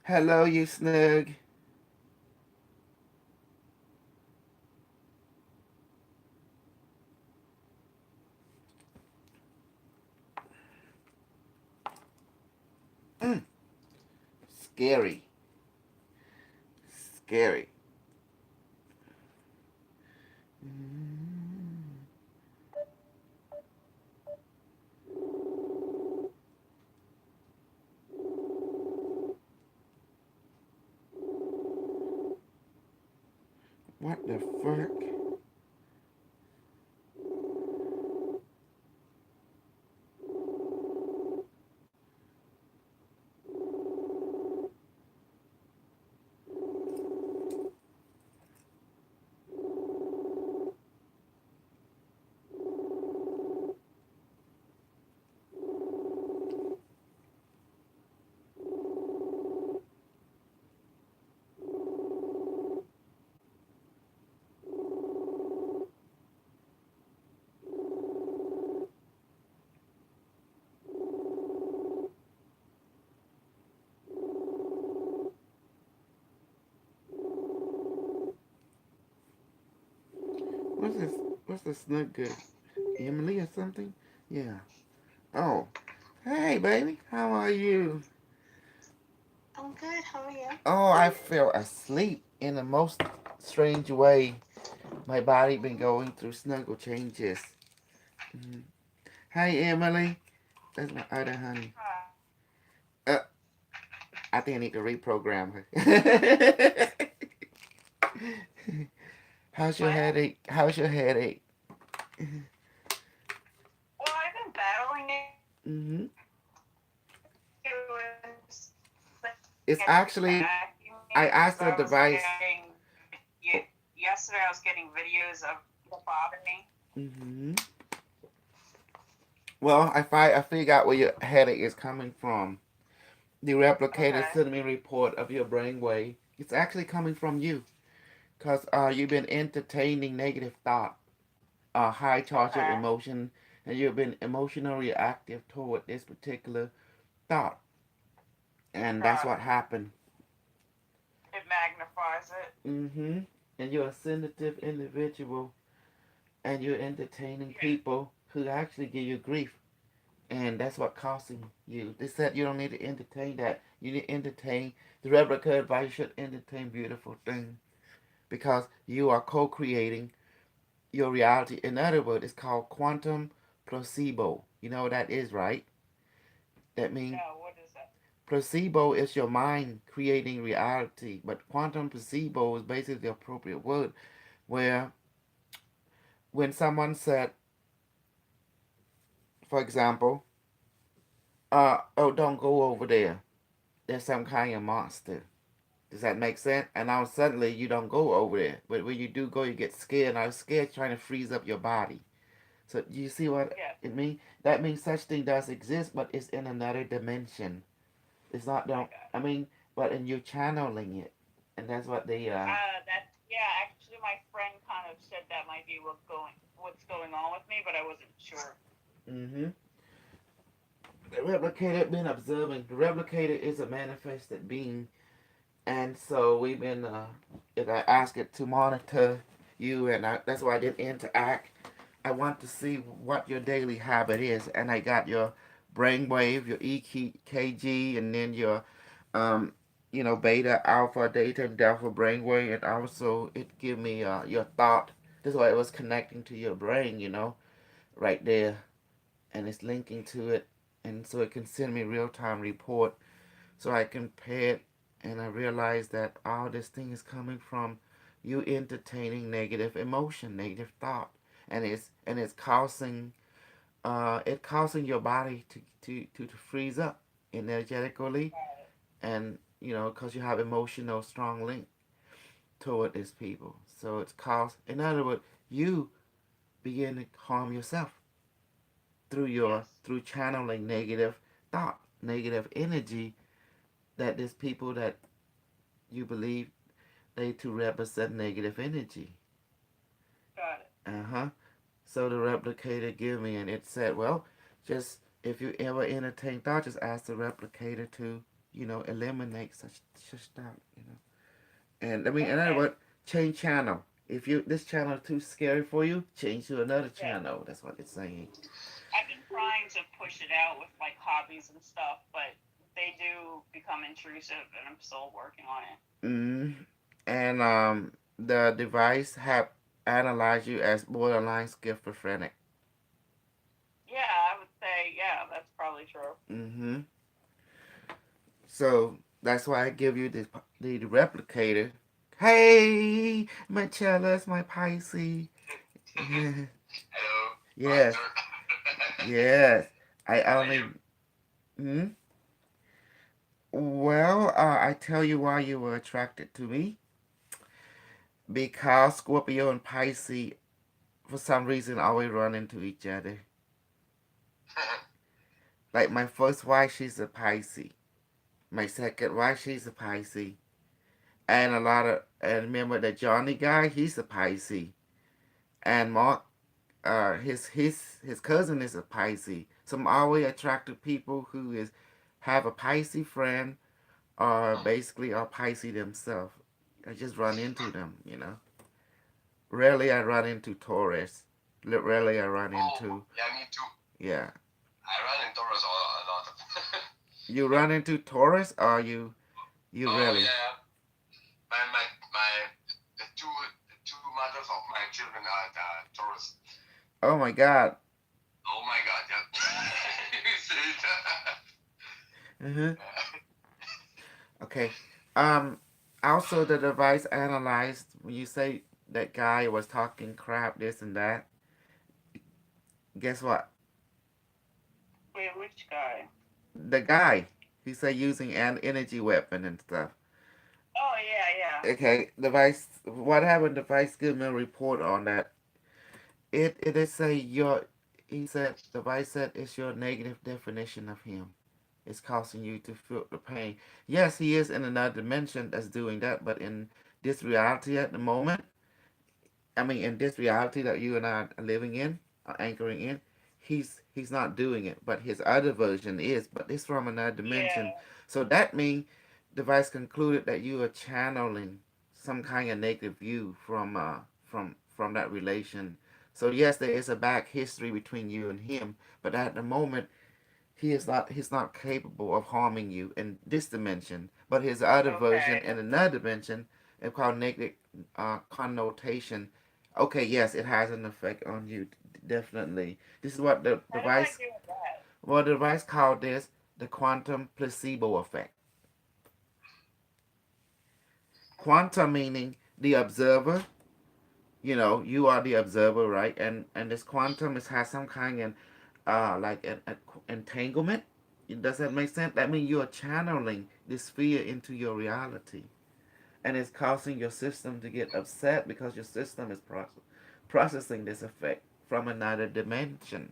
Hello, you snug. Mm, scary. Scary. Mm, what the fuck? What's this? What's the snug good? Emily or something? Yeah. Oh. Hey, baby. How are you? I'm good. How are you? Oh, I feel asleep in the most strange way. My body been going through snuggle changes. Mhm. Hi, Emily. That's my other honey. Uh, I think I need to reprogram her. How's your Well, headache? How's your headache? well, I've been battling it. Mm-hmm. It was It's getting actually, back to me I because asked I the was device. getting yesterday. I was getting videos of people bothering me. Mm-hmm. Well, I figured out where your headache is coming from. The replicator Okay. sent me a report of your brainwave. It's actually coming from you, cause you've been entertaining negative thought, high charge of Okay. emotion, and you've been emotionally reactive toward this particular thought, and that's Got what it. happened. It magnifies it. Mm-hmm. And you're a sensitive individual, and you're entertaining Yeah. people who actually give you grief, and that's what causing you. They said you don't need to entertain that. You need to entertain the replica advice. You should entertain beautiful things because you are co-creating your reality. In other words, it's called quantum placebo. You know what that is, right? That means No, what is it? placebo is your mind creating reality, but quantum placebo is basically the appropriate word. Where when someone said, for example, oh, don't go over there. There's some kind of monster. Does that make sense? And now suddenly you don't go over there. But when you do go, you get scared. Now scared trying to freeze up your body. So you see what Yes, it means? That means such thing does exist, but it's in another dimension. It's not I don't. got I it. mean, but and you're channeling it, and that's what they. That yeah. Actually, my friend kind of said that might be what's going on with me, but I wasn't sure. Mm-hmm. The replicator been observing. The replicator is a manifested being, and so we've been. I ask it to monitor you, and that's why I didn't interact. I want to see what your daily habit is, and I got your brainwave, your EKG, and then your, um, beta, alpha, delta, and delta brainwave, and also it give me your thought. This is why it was connecting to your brain, right there, and it's linking to it, and so it can send me real time report, so I can pay it, and I realize that all this thing is coming from you entertaining negative emotion, negative thought, and it's causing your body to freeze up energetically, Got it. and because you have emotional strong link toward these people, so it's caused. In other words, you begin to harm yourself Yes. through channeling negative thought, negative energy, that there's people that you believe they to represent negative energy. Got it. Uh-huh. So the replicator give me, and it said, well, just if you ever entertain thought, just ask the replicator to eliminate such stuff. And I mean, in other Okay. words, change channel. If you this channel is too scary for you, change to another Yeah. channel. That's what it's saying. I've been trying to push it out with like hobbies and stuff, but they do become intrusive, and I'm still working on it. Mm. And the device have analyzed you as borderline schizophrenic. Yeah, I would say, yeah, that's probably true. Mm-hmm. So that's why I give you the replicator. Hey, my Chellas, my Pisces. Hello, Yes, Master. yes. I How are you? only. Hmm? Well, I tell you why you were attracted to me. Because Scorpio and Pisces, for some reason, always run into each other. Like my first wife, she's a Pisces. My second wife, she's a Pisces. And and remember the Johnny guy, he's a Pisces. And Mark, his cousin is a Pisces. So I'm always attracted to people who have a Pisces friend or basically are Pisces themselves. I just run into them. Rarely I run into Taurus. Rarely I run Oh, into, yeah, me too. yeah. I run in Taurus a lot. You run into Taurus or you Oh really? yeah, my the two mothers of my children are the Taurus. Oh my God. Oh my God, yeah. You see it? Uh-huh. Okay. Um. Also, the device analyzed when you say that guy was talking crap, this and that. Guess what? Wait, which guy? The guy, he said using an energy weapon and stuff. Oh, yeah, yeah. Okay, device. What happened? Device give me a report on that. It is say your. He said device said it's your negative definition of him. It's causing you to feel the pain. Yes, he is in another dimension that's doing that, but in this reality at the moment, I mean, in this reality that you and I are living in, are anchoring in, he's not doing it. But his other version is, but it's from another dimension. Yeah. So that means device concluded that you are channeling some kind of negative view from that relation. So yes, there is a back history between you and him, but at the moment he's not capable of harming you in this dimension. But his other version Okay. in another dimension, it's called negative connotation. Okay, yes, it has an effect on you, definitely. This is what the How do I device, deal with that? well, the device called this the quantum placebo effect. Quantum meaning the observer. You are the observer, right? And this quantum has some kind of like an entanglement. Does that make sense? That means you are channeling this fear into your reality, and it's causing your system to get upset because your system is processing this effect from another dimension.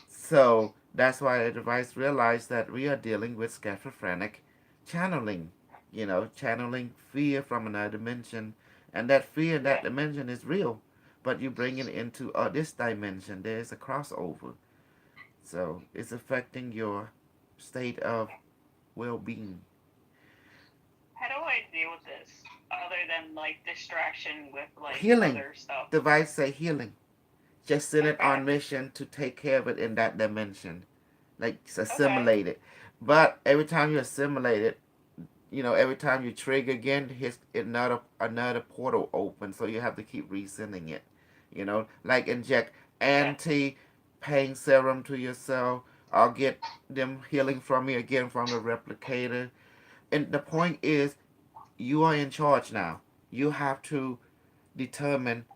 So that's why the device realized that we are dealing with schizophrenic channeling. Channeling fear from another dimension, and that fear in that Yeah. dimension is real, but you bring it into this dimension. There is a crossover. So it's affecting your state of well-being. How do I deal with this other than like distraction with like Healing. other stuff? Device say healing. Just send it Okay. on mission to take care of it in that dimension. Like Okay. assimilate it. But every time you assimilate it, every time you trigger again, his another portal opens, so you have to keep resending it. Like inject Yeah. anti-pain serum to yourself. I'll get them healing from you again from the replicator. And the point is, you are in charge now. You have to determine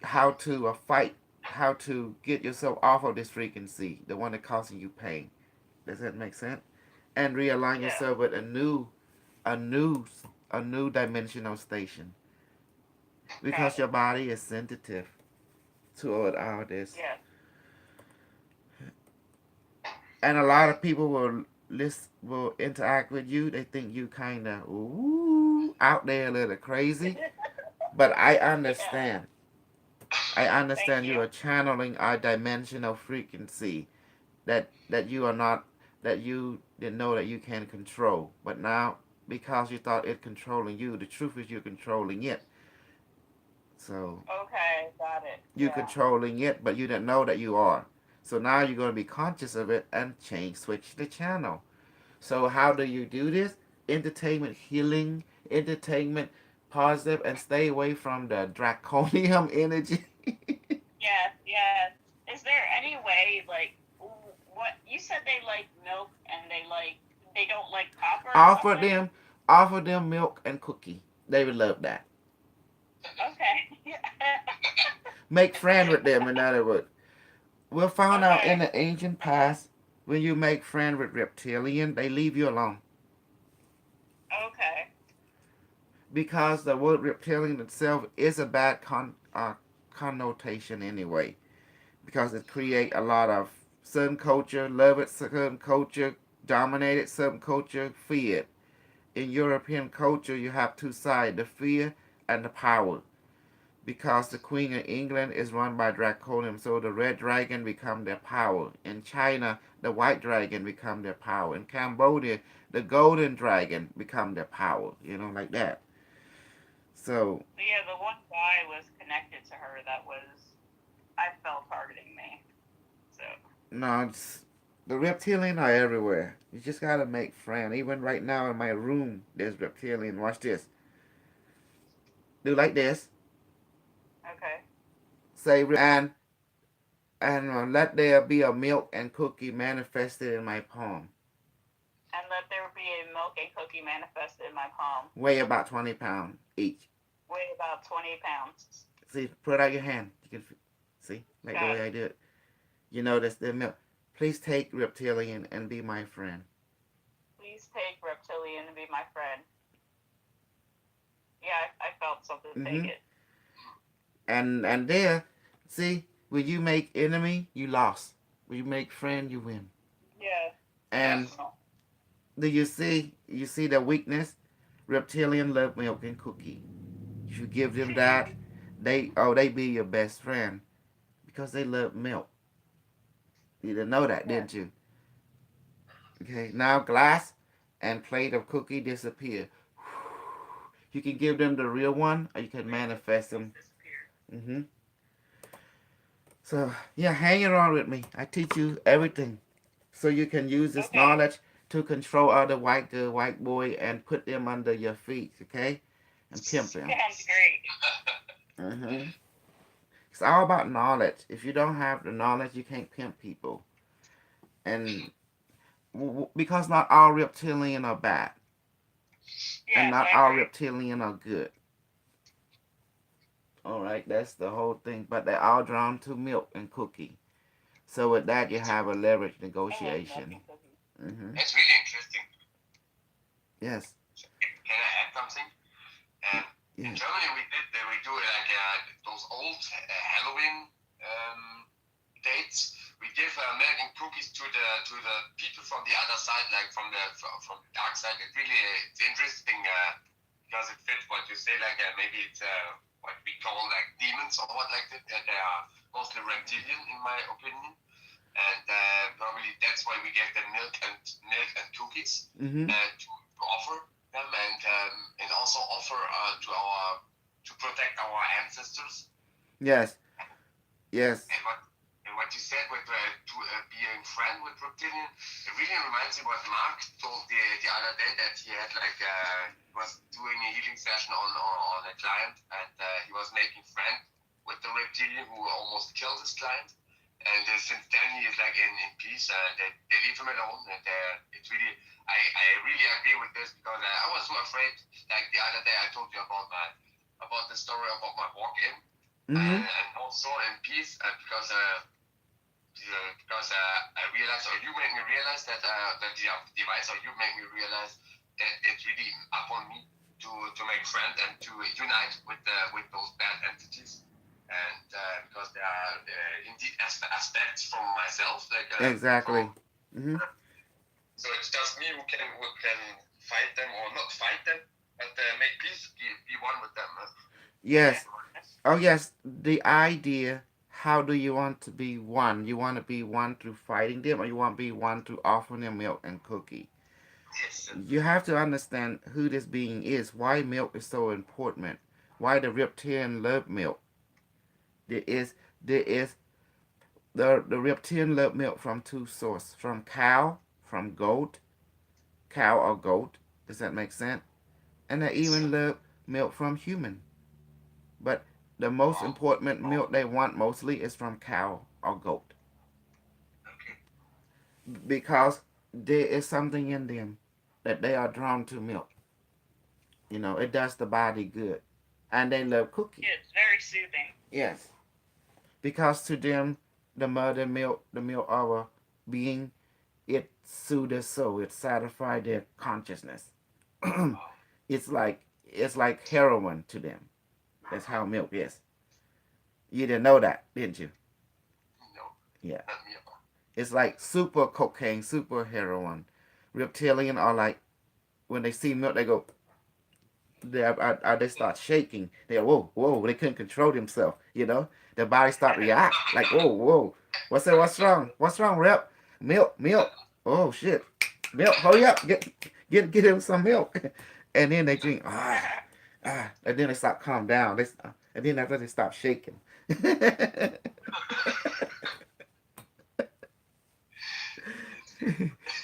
how to fight, how to get yourself off of this frequency, the one that causing you pain. Does that make sense? And realign Yeah. yourself with a new, a new dimensional station Got because it. your body is sensitive toward all this. Yeah. And a lot of people will interact with you. They think you kind of ooh out there a little crazy, but I Yeah. understand. I Thank understand you. you are channeling our dimensional frequency. that you are not, that you didn't know that you can control. But now, because you thought it controlling you, the truth is you're controlling it. So Okay, got it. you're Yeah. controlling it, but you didn't know that you are. So now you're going to be conscious of it and switch the channel. So how do you do this? Entertainment healing, entertainment positive, and stay away from the draconium energy. Yes, yes. Is there any way, like, what you said they like milk and they don't like copper or offer something? them, offer them milk and cookie. They would love that. Okay. Make friend with them. In other words, we'll find out in Okay. the ancient past when you make friend with reptilian, they leave you alone Okay. because the word reptilian itself is a bad connotation anyway. Because it create a lot of certain culture, love it, certain culture, dominated, certain culture, fear it. In European culture, you have two sides, the fear and the power. Because the Queen of England is run by Draconium, so the red dragon become their power. In China, the white dragon become their power. In Cambodia, the golden dragon become their power. Like that. So So yeah, the one guy was connected to her that was I felt targeting me. So no, the reptilian are everywhere. You just gotta make friends. Even right now in my room, there's reptilian. Watch this. Do like this. okay. Say and let there be a milk and cookie manifested in my palm. And let there be a milk and cookie manifested in my palm. Weigh about 20 pounds each. Weigh about 20 pounds. See, put out your hand. You can see, like the Got way it. I do it. You notice the milk. Please take reptilian and be my friend. Please take reptilian and be my friend. Yeah, I felt something take Mm-hmm. it. And there, see, when you make enemy, you lost. When you make friend, you win. Yeah. And Yes. do you see? You see the weakness? Reptilian love milk and cookie. If you give them that, they be your best friend because they love milk. You didn't know that, Okay. didn't you? Okay. Now glass and plate of cookie disappear. You can give them the real one, or you can manifest them. Mm-hmm. So yeah, hang around with me. I teach you everything, so you can use this Okay. knowledge to control other white boy and put them under your feet. Okay, and pimp them. Sounds great. Mm-hmm. It's all about knowledge. If you don't have the knowledge, you can't pimp people. And because not all reptilian are bad, and Yes, not I all agree. reptilian are good. All right, that's the whole thing. But they're all drawn to milk and cookie. So with that, you It's, have a leverage I like milk negotiation. and cookies. Mm-hmm. it's really interesting. Yes. Can I add something? In Yes. Germany, we do like those old Halloween dates. We give milk and cookies to the people from the other side, like from the dark side. It really it's interesting because it fits what you say. Like maybe it's what we call like demons or what like that. They are mostly reptilian, in my opinion, and probably that's why we give them milk and cookies Mm-hmm. to offer them and also offer to protect our ancestors. Yes. Yes. And what you said with being friend with reptilian, it really reminds me what Mark told the other day that he had like was doing a healing session on a client and he was making friend with the reptilian who almost killed his client. And since then he is like in peace. They leave him alone, and it's really I really agree with this because I was so afraid. Like the other day, I told you about the story about my walk-in, Mm-hmm. and also in peace because I realized, or you made me realize that the device, or you made me realize that it's really upon me to make friends and to unite with those bad entities. And because there are indeed aspects from myself, like from Exactly. Mm-hmm. so it's just me who can fight them or not fight them, but make peace, be one with them. Yes. Yes. Oh, yes. The idea how do you want to be one? You want to be one through fighting them, or you want to be one through offering them milk and cookie? Yes. You have to understand who this being is, why milk is so important, why the reptilian love milk. There is there is the reptilian love milk from two sources, from cow, from goat, cow or goat. Does that make sense? And they Yes. even love milk from human. But the most Oh, important milk they want mostly is from cow or goat, okay. because there is something in them that they are drawn to milk. It does the body good. And they love cookie. Yeah, it's very soothing. Yes. Because to them, the mother milk, the milk of a being, it soothes their soul. It satisfies their consciousness. Oh, it's like heroin to them. That's how milk is. You didn't know that, didn't you? no, Yeah. not me. It's like super cocaine, super heroin. Reptilian are like, when they see milk, they go, they start shaking. They go, whoa, whoa. They couldn't control themselves. Their body start react like, whoa, whoa. What's that? What's wrong? What's wrong, Rep? Milk, milk. Oh shit, milk. Hurry up, get him some milk. And then they drink, and then they start calm down. And then after they stop shaking.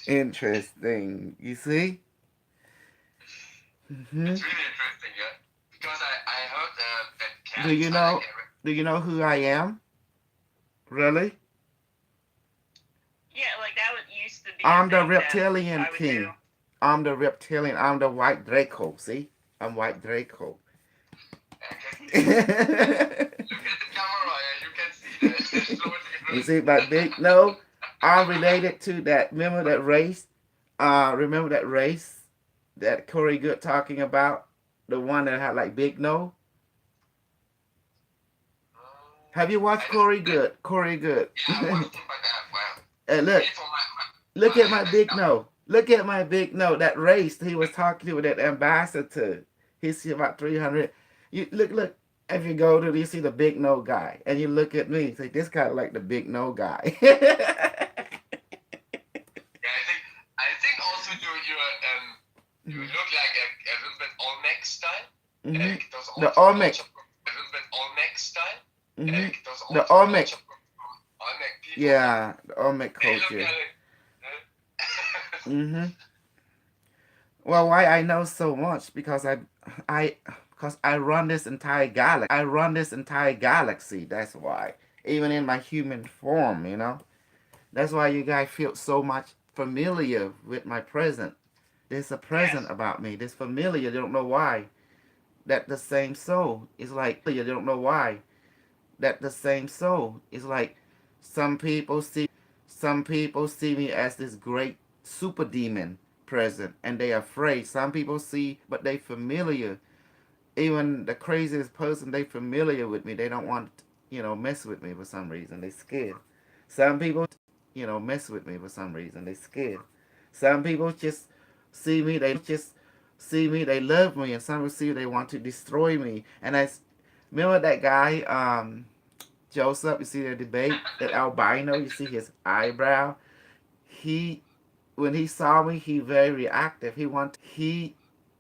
Interesting. You see? Hmm. It's really interesting, yeah. Because I heard that Do cats you are like know? Do you know who I am? Really? Yeah, like that would used to be a I'm the thing that reptilian I would do. king. I'm the reptilian. I'm the white Draco. See? I'm white Draco. I can see You that. Look at the camera, yeah, you can see that. It's so see different. my big no? I'm related to that. Remember that race? Remember that race that Corey Good talking about? The one that had like big no? Have you I watched don't. Corey Good? Corey Good. Yeah, I watched him, but well, Look, really for look at my my big understanding. no. Look at my big no. That race he was talking to, that ambassador. He's about 300. You look. If you go to, you see the big no guy, and you look at me, say this guy like the big no guy. Yeah, I think also you look like a little bit Olmec style. Hmm. Those The also Olmec. culture a little bit Olmec style. Hmm. Those The also Olmec. culture from Olmec people. Yeah, the Olmec They look culture. like Hmm. Well, why I know so much? Because I, because I run this entire galaxy. That's why. Even in my human form. That's why you guys feel so much familiar with my present. There's a present Yes. about me. This familiar. You don't know why. That the same soul is like. You don't know why. That the same soul is like. Some people see me as this great super demon present, and they are afraid. Some people see, but they familiar. Even the craziest person, they familiar with me. They don't want mess with me for some reason. They scared. Some people mess with me for some reason. They scared. Some people just see me. They just see me. They love me, and some people see they want to destroy me. And I remember that guy, Joseph. You see the debate, that albino. You see his eyebrow. He When he saw me, he very reactive. He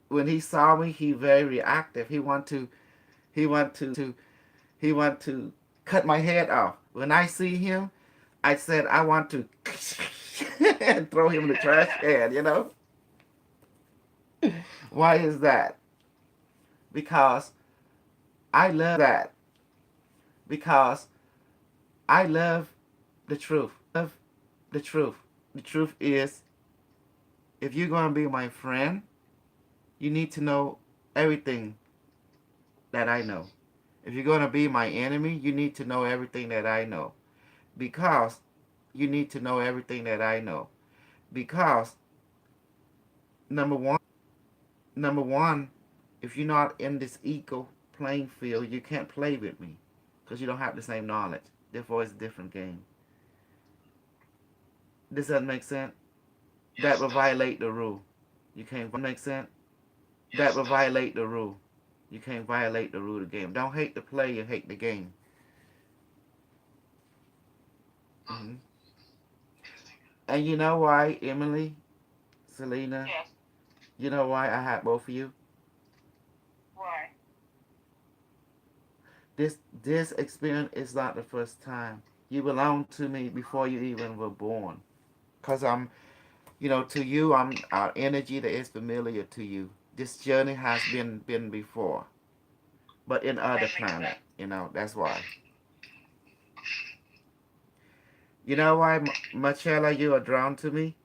When he saw me, he very reactive. He want to he want to cut my head off. When I see him, I said I want to and throw him in the trash can. Why is that? Because I love because I love the truth. The truth. The truth is, if you're going to be my friend, you need to know everything that I know. If you're going to be my enemy, you need to know everything that I know. Because you need to know everything that I know. Because number one, if you're not in this equal playing field, you can't play with me because you don't have the same knowledge. Therefore, it's a different game. Does that make sense? That yes, will does. violate the rule. You can't make sense. That Yes, will does. violate the rule. You can't violate the rule of the game. Don't hate the player, hate the game. Hmm. And you know why, Emily, Selena? Yes. You know why I had both of you? Why? This experience is not the first time. You belong to me before you even were born. Cause I'm, to you, I'm our energy that is familiar to you. This journey has been before, but in other That makes planet. sense. That's why. You know why, Marcella, you are drawn to me?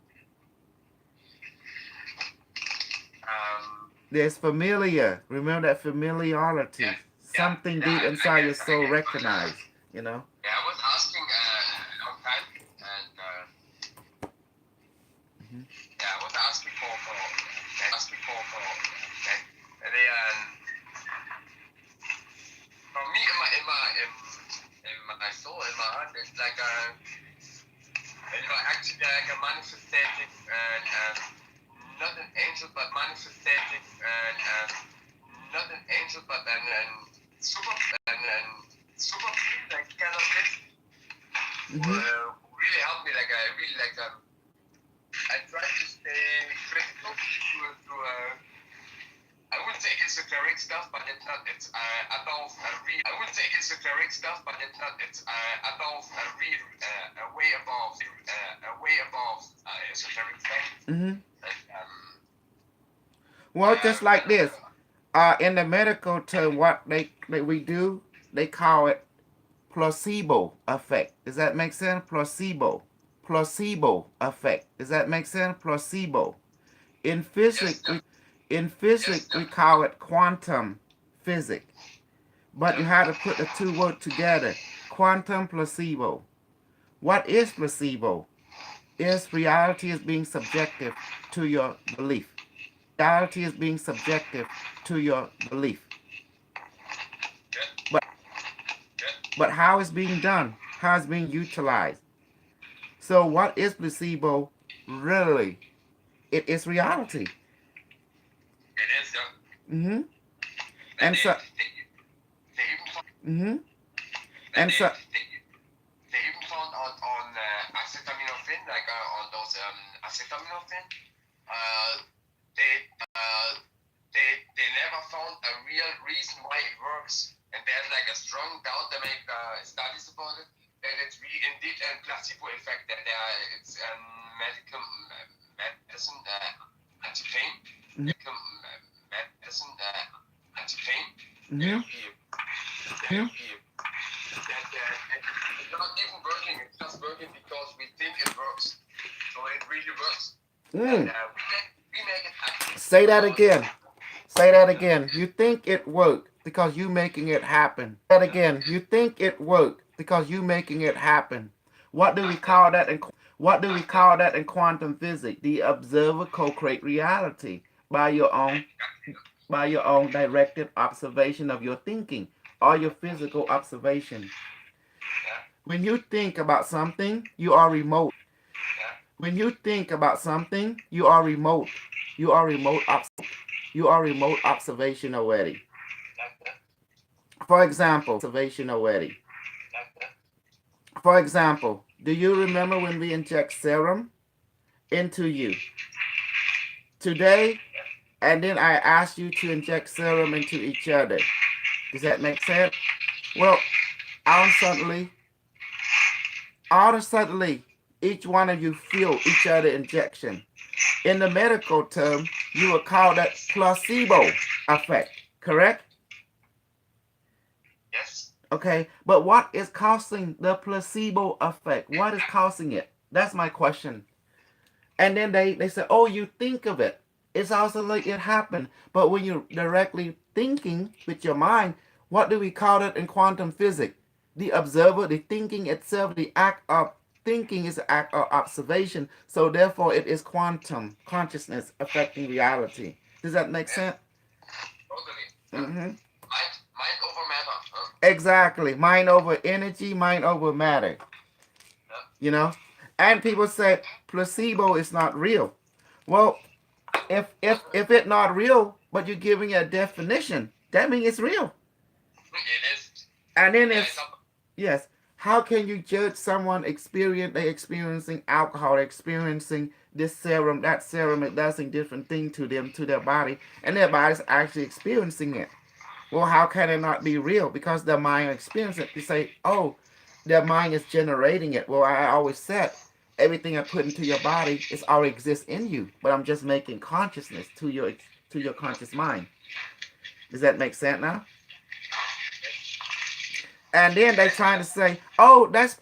Um, There's familiar. Remember that familiarity. yeah, yeah, Something yeah. deep I inside your guess, soul but recognize. You know. yeah, I was asking a long time, and Hmm. yeah, I was asking for that. And they, for me, in my soul, in my heart, it's like actually like a manifesting, and not an angel, but manifesting, and not an angel, but an super, and super being, like kind of this, Hmm. who really helped me. Like I really I try to stay critical to I wouldn't say esoteric stuff, but it's not. It's above a real. I wouldn't say esoteric stuff, but it's not. It's above a real, a way above esoteric stuff. Hmm. Like, Well, just I like don't this. know. In the medical term, what we do, they call it placebo effect. Does that make sense? Placebo effect. Does that make sense? Placebo. In Yes, physics, yeah, we call it quantum physics. But you yeah, have to put the two words together. Quantum placebo. What is placebo? Is reality is being subjective to your belief. Reality is being subjective to your belief. yeah, But yeah. how it's being done, how it's being utilized. So what is placebo really? It is reality. It is, yeah. Mm-hmm. And And so they even mm-hmm. and And so they even found out on acetaminophen, like on those acetaminophen. Uh, they they never found a real reason why it works, and there's like a strong doubt. They make studies about it, that it's really indeed a placebo effect. That it's medical medicine anti-pain, mm-hmm. medical medicine anti-pain Mm-hmm. therapy, therapy. That it's not even working. It's just working because we think it works. So it really works, and Mm. we make it happen Say that without. again. Say that again. You think it worked because you making it happen. That again. You think it worked because you making it happen. What do we Just that. call that in quantum physics? The observer co-create reality by your own directed observation of your thinking or your physical observation. Yeah, When you think about something, you are remote. yeah, When you think about something, you are remote. You are remote. You are remote observation already. like that, For example, observation already. like that. For example, do you remember when we inject serum into you today, and then I asked you to inject serum into each other? Does that make sense? Well, all of a suddenly, each one of you feel each other injection. In the medical term, you would call that placebo effect, correct? Yes. Okay, but what is causing the placebo effect? What is causing it? That's my question. And then they say, oh, you think of it. It's also like it happened. But when you're directly thinking with your mind, what do we call it in quantum physics? The observer, the thinking itself, the act of thinking is an act of observation. So therefore, it is quantum consciousness affecting reality. Does that make Yes. sense? Totally. Yeah. Mm-hmm. Mind over matter. Huh? Exactly. Mind over energy, mind over matter. Yeah. And people say placebo is not real. Well, if it's not real, but you're giving it a definition, that means it's real. It is. And then Yeah. It's if up. yes, How can you judge someone they experiencing alcohol, they're experiencing this serum, that serum, it does a different thing to them, to their body, and their body's actually experiencing it. Well, how can it not be real? Because their mind experiences it. You say, oh, their mind is generating it. Well, I always said everything I put into your body is already exists in you, but I'm just making consciousness to your conscious mind. Does that make sense now? And then they trying to say, oh, that's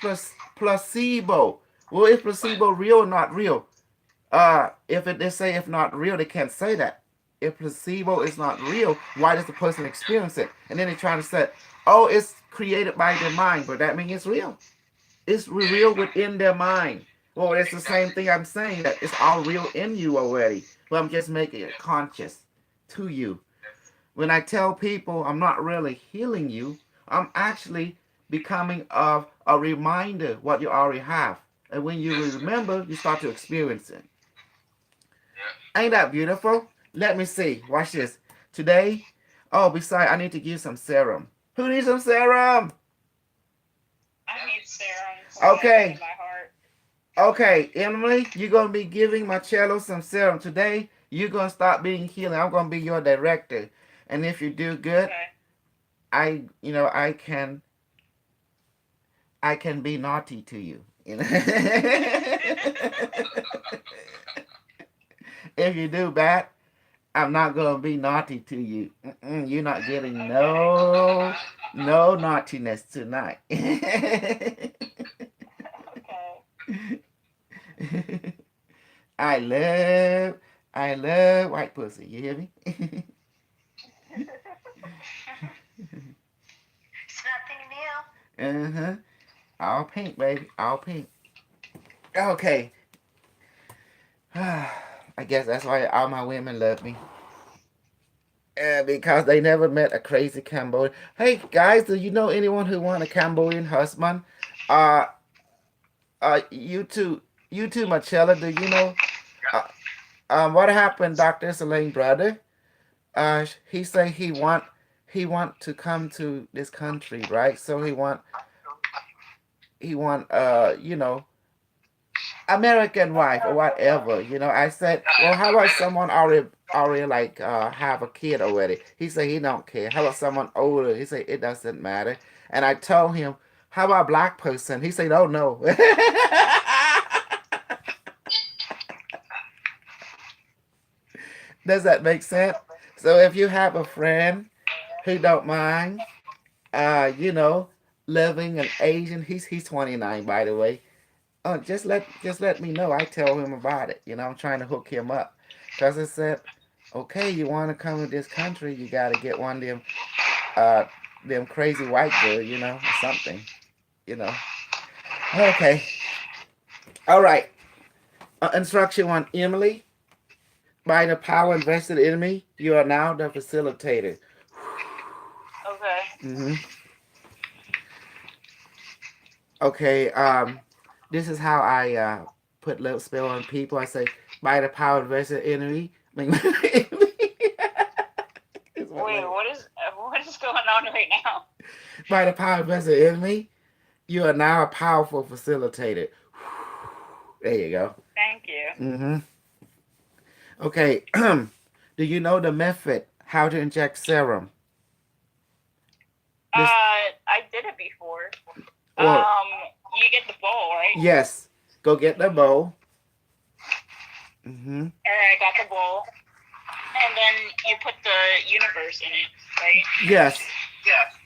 placebo. Well, is placebo real or not real? If they say if not real, they can't say that. If placebo is not real, why does the person experience it? And then they're trying to say, oh, it's created by their mind, but that means it's real. It's real within their mind. Well, it's the same thing I'm saying, that it's all real in you already, but I'm just making it conscious to you. When I tell people I'm not really healing you, I'm actually becoming of a reminder what you already have. And when you remember, you start to experience it. Ain't that beautiful? Let me see. Watch this. Today, oh, besides, I need to give some serum. Who needs some serum? I need serum for Okay. my heart. Okay, Emily, you're going to be giving Marcello some serum. Today, you're going to start being healing. I'm going to be your director. And if you do good, Okay. I can be naughty to you. You know? If you do bad, I'm not gonna be naughty to you. You're not getting no naughtiness tonight. Okay. I love I love white pussy. You hear me? It's nothing new. Uh-huh. All pink, baby. All pink. Okay. I guess that's why all my women love me. Because they never met a crazy Cambodian. Hey guys, do you know anyone who want a Cambodian husband? Uh, you too, Marcella. Do you know? Uh, what happened, Doctor Selene brother? He say he want to come to this country, right? So he want American wife or whatever. I said, well, how about someone already like have a kid already? He said he don't care. How about someone older? He said it doesn't matter. And I told him, how about a black person? He said, oh no. Does that make sense? So if you have a friend who don't mind, you know, loving an Asian, he's 29 by the way. Oh, just let me know. I tell him about it. I'm trying to hook him up. Cause I said, okay, you want to come to this country, you got to get one of uh, them crazy white girl, or something, you know. Okay, all right. Instruction one, Emily. By the power invested in me, you are now the facilitator. Okay. Mm-hmm. Okay. This is how I put love spell on people. I say, by the power invested in me. Wait, what is going on right now? By the power invested in me, you are now a powerful facilitator. There you go. Thank you. Mm-hmm. Okay. Do you know the method how to inject serum? This, I did it before. well, You get the bowl, right? yes. Go get the bowl. Mm-hmm. I got the bowl, and then you put the universe in it, right? Yes.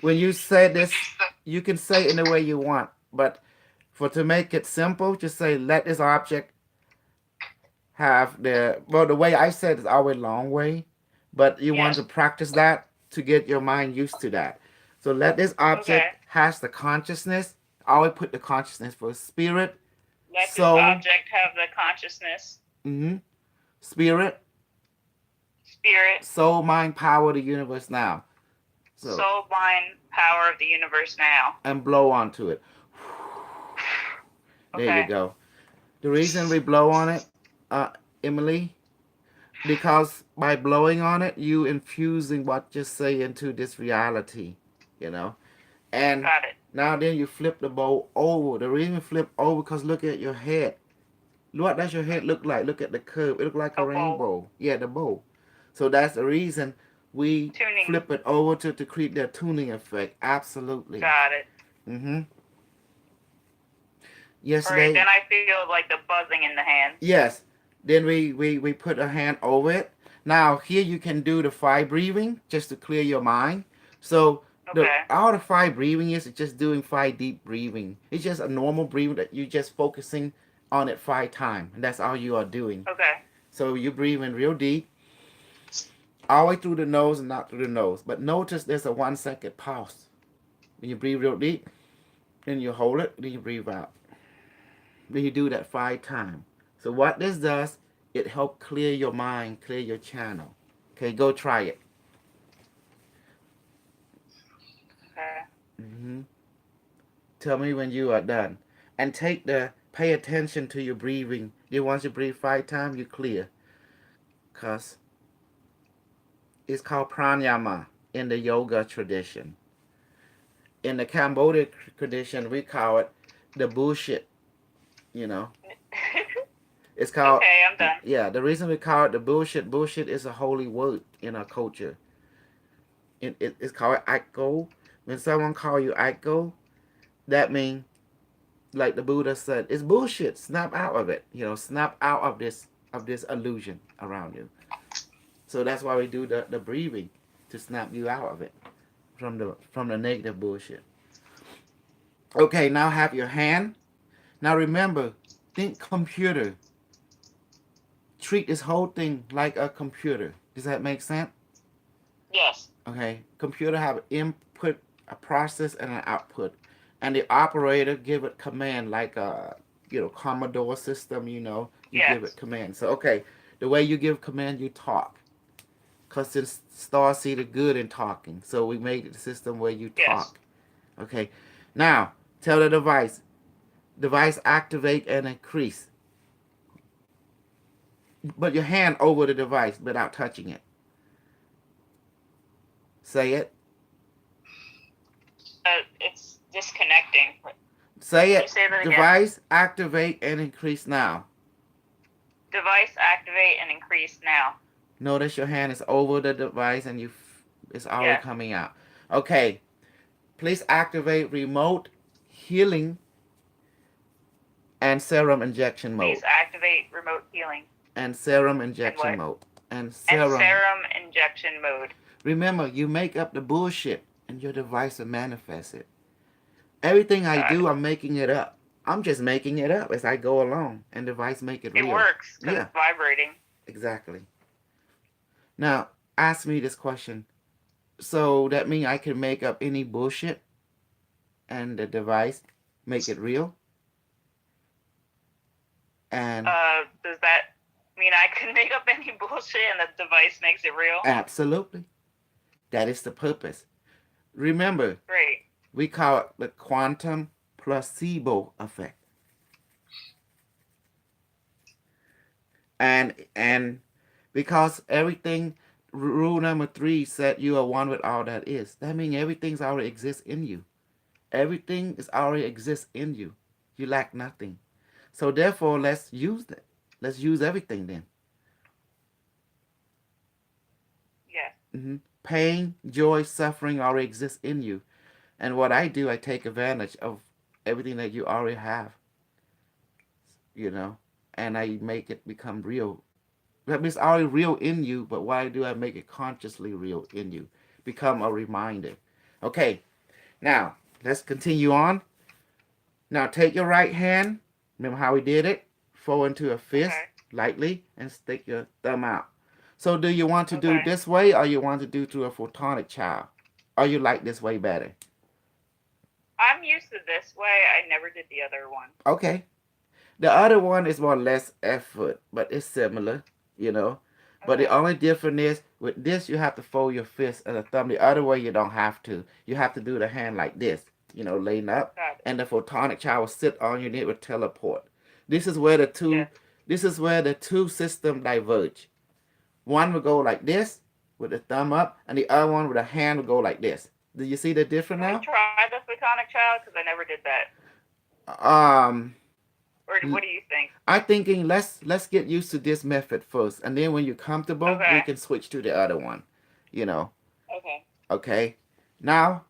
When you say this, you can say it in the way you want, but to make it simple, just say let this object have the way I said is always long way, but you want to practice that to get your mind used to that. So let this object has the consciousness. I always put the consciousness for spirit. Let soul, this object have the consciousness. Mm-hmm. Spirit. Soul, mind, power, the universe now. So, soul, mind, power of the universe now. And blow onto it. There you go. The reason we blow on it, Emily, because by blowing on it, you infusing what you say into this reality, And got it. Now then you flip the bowl over. The reason you flip over because look at your head. What does your head look like? Look at the curve. It look like a A bowl. rainbow. Yeah, the bowl. So that's the reason we Tuning. flip it over to create that tuning effect. Absolutely. Got it. Mm-hmm. All right, Yesterday, then I feel like the buzzing in the hands. yes. Then we put a hand over it. Now here you can do the 5 breathing just to clear your mind. So the Okay. all the 5 breathing is just doing 5 deep breathing. It's just a normal breathing that you just focusing on it 5 times, and that's all you are doing. Okay. So you breathe in real deep, all the way through the nose and not through the nose. But notice there's a 1 second pause. When you breathe real deep, then you hold it, then you breathe out. Then you do that 5 times. So what this does, it helps clear your mind, clear your channel. Okay, go try it. Okay. Hmm. Tell me when you are done. And pay attention to your breathing. You want to breathe 5 times, you clear. Because it's called pranayama in the yoga tradition. In the Cambodian tradition, we call it the bullshit, you know. It's called, Okay, I'm done. yeah, the reason we call it the bullshit is a holy word in our culture. It's called Aiko. When someone call you Aiko, that means, like the Buddha said, it's bullshit. Snap out of it. Snap out of this illusion around you. So that's why we do the breathing, to snap you out of it from the negative bullshit. Okay, now have your hand. Now remember, think computer. Treat this whole thing like a computer. Does that make sense? Yes. Okay. Computer have an input, a process, and an output. And the operator give it command like a Commodore system, you Yes. give it command. So okay, the way you give command, you talk. Because the stars see the good in talking. So we made the system where you Yes. talk. Okay. Now, tell the device activate and increase. Put your hand over the device without touching it. Say it. It's disconnecting. Say Can it. you say that again? Device activate and increase now. Device activate and increase now. Notice your hand is over the device and it's already Yeah. coming out. Okay. Please activate remote healing and serum injection mode. Please activate remote healing. And serum injection And mode. And And serum. serum injection mode. Remember, you make up the bullshit and your device will manifest it. Everything I do, I'm making it up. I'm just making it up as I go along, and the device make it real. It works because Yeah. it's vibrating. Exactly. Now, ask me this question. So that means I can make up any bullshit and the device make it real? And Does that mean I can make up any bullshit and the device makes it real? absolutely. That is the purpose. Remember, Great. we call it the quantum placebo effect. And because everything, rule number 3 said you are one with all that is. That means everything's already exists in you. Everything is already exists in you. You lack nothing. So therefore, let's use that. Let's use everything then. Yeah. Pain, joy, suffering already exists in you. And what I do, I take advantage of everything that you already have. And I make it become real. That means it's already real in you, but what I do, I make it consciously real in you. Become a reminder. Okay, now, let's continue on. Now, take your right hand. Remember how we did it? Fold into a fist, lightly, and stick your thumb out. So do you want to do this way, or you want to do through a photonic child? Or you like this way better? I'm used to this way. I never did the other one. Okay. The other one is more less effort, but it's similar, But the only difference is, with this, you have to fold your fist and the thumb. The other way, you don't have to. You have to do the hand like this, laying up. And the photonic child will sit on you and it will teleport. This is where the two systems diverge. One will go like this with the thumb up, and the other one with the hand will go like this. Do you see the difference Can we now? try the photonic child? Because I never did that. Um, Or what do you think? I'm thinking let's get used to this method first, and then when you're comfortable, we Okay. can switch to the other one. You know. Okay. Okay. Now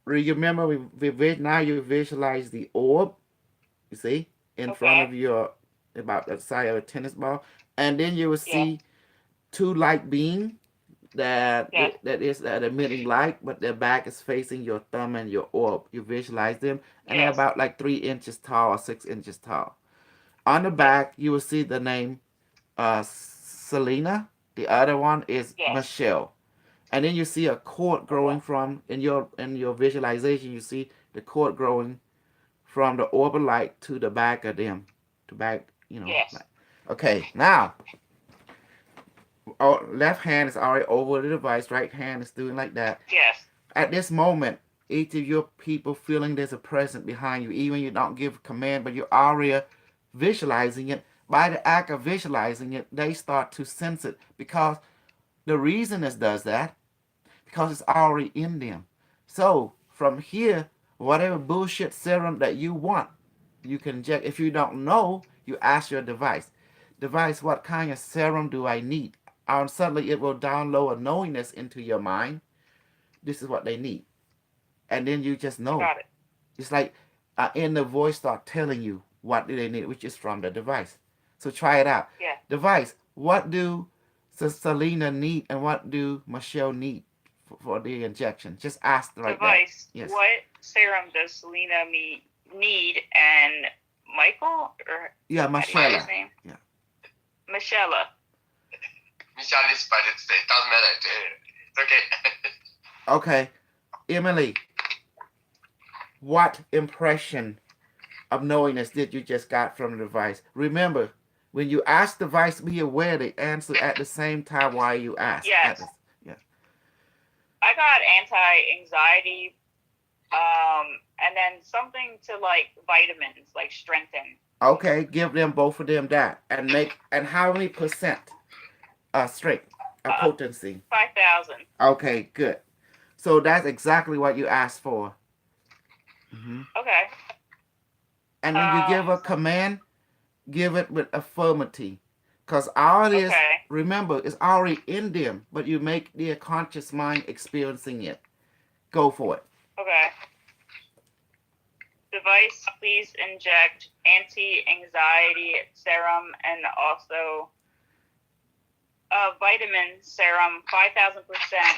remember now you visualize the orb. You see in front Okay. of your about the size of a tennis ball, and then you will Yes. see two light beams that Yes. that is that emitting light, but their back is facing your thumb and your orb. You visualize them, and they're Yes. about like 3 inches tall or 6 inches tall. On the Yes. back, you will see the name Selena. The other one is Yes. Michelle. And then you see a cord Okay. growing from in your visualization. You see the cord growing from the orbital light to the back of them, to back. Yes. Like, okay. Now, left hand is already over the device. Right hand is doing like that. Yes. At this moment, each of your people feeling there's a presence behind you, even you don't give a command, but you're already visualizing it. By the act of visualizing it, they start to sense it because the reason it does that because it's already in them. So from here, whatever bullshit serum that you want, you can inject. If you don't know, you ask your device, what kind of serum do I need? And suddenly it will download a knowingness into your mind. This is what they need, and then you just know. Got it. It's like in the voice start telling you what do they need, which is from the device. So try it out. Yeah. Device, what do Selena need and what do Michelle need for the injection? Just ask like that. Device. Yes. What serum does Selena need and Michael or Yeah, how do you say his Michelle. name? Yeah. Michelle. Michalis, but it doesn't matter. It's okay. Okay. Emily, what impression of knowingness did you just got from the device? Remember, when you ask the device, be aware they answer at the same time while you ask. Yes. Yeah. I got anti-anxiety, and then something to like vitamins, like strengthen. Okay, give them both of them that, and how many percent strength, potency? 5,000. Okay, good. So that's exactly what you asked for. Okay. And when you give a command, give it with affirmity, because all this, Okay. remember, is already in them, but you make their conscious mind experiencing it. Go for it. Okay. Device, please inject anti-anxiety serum and also vitamin serum 5,000%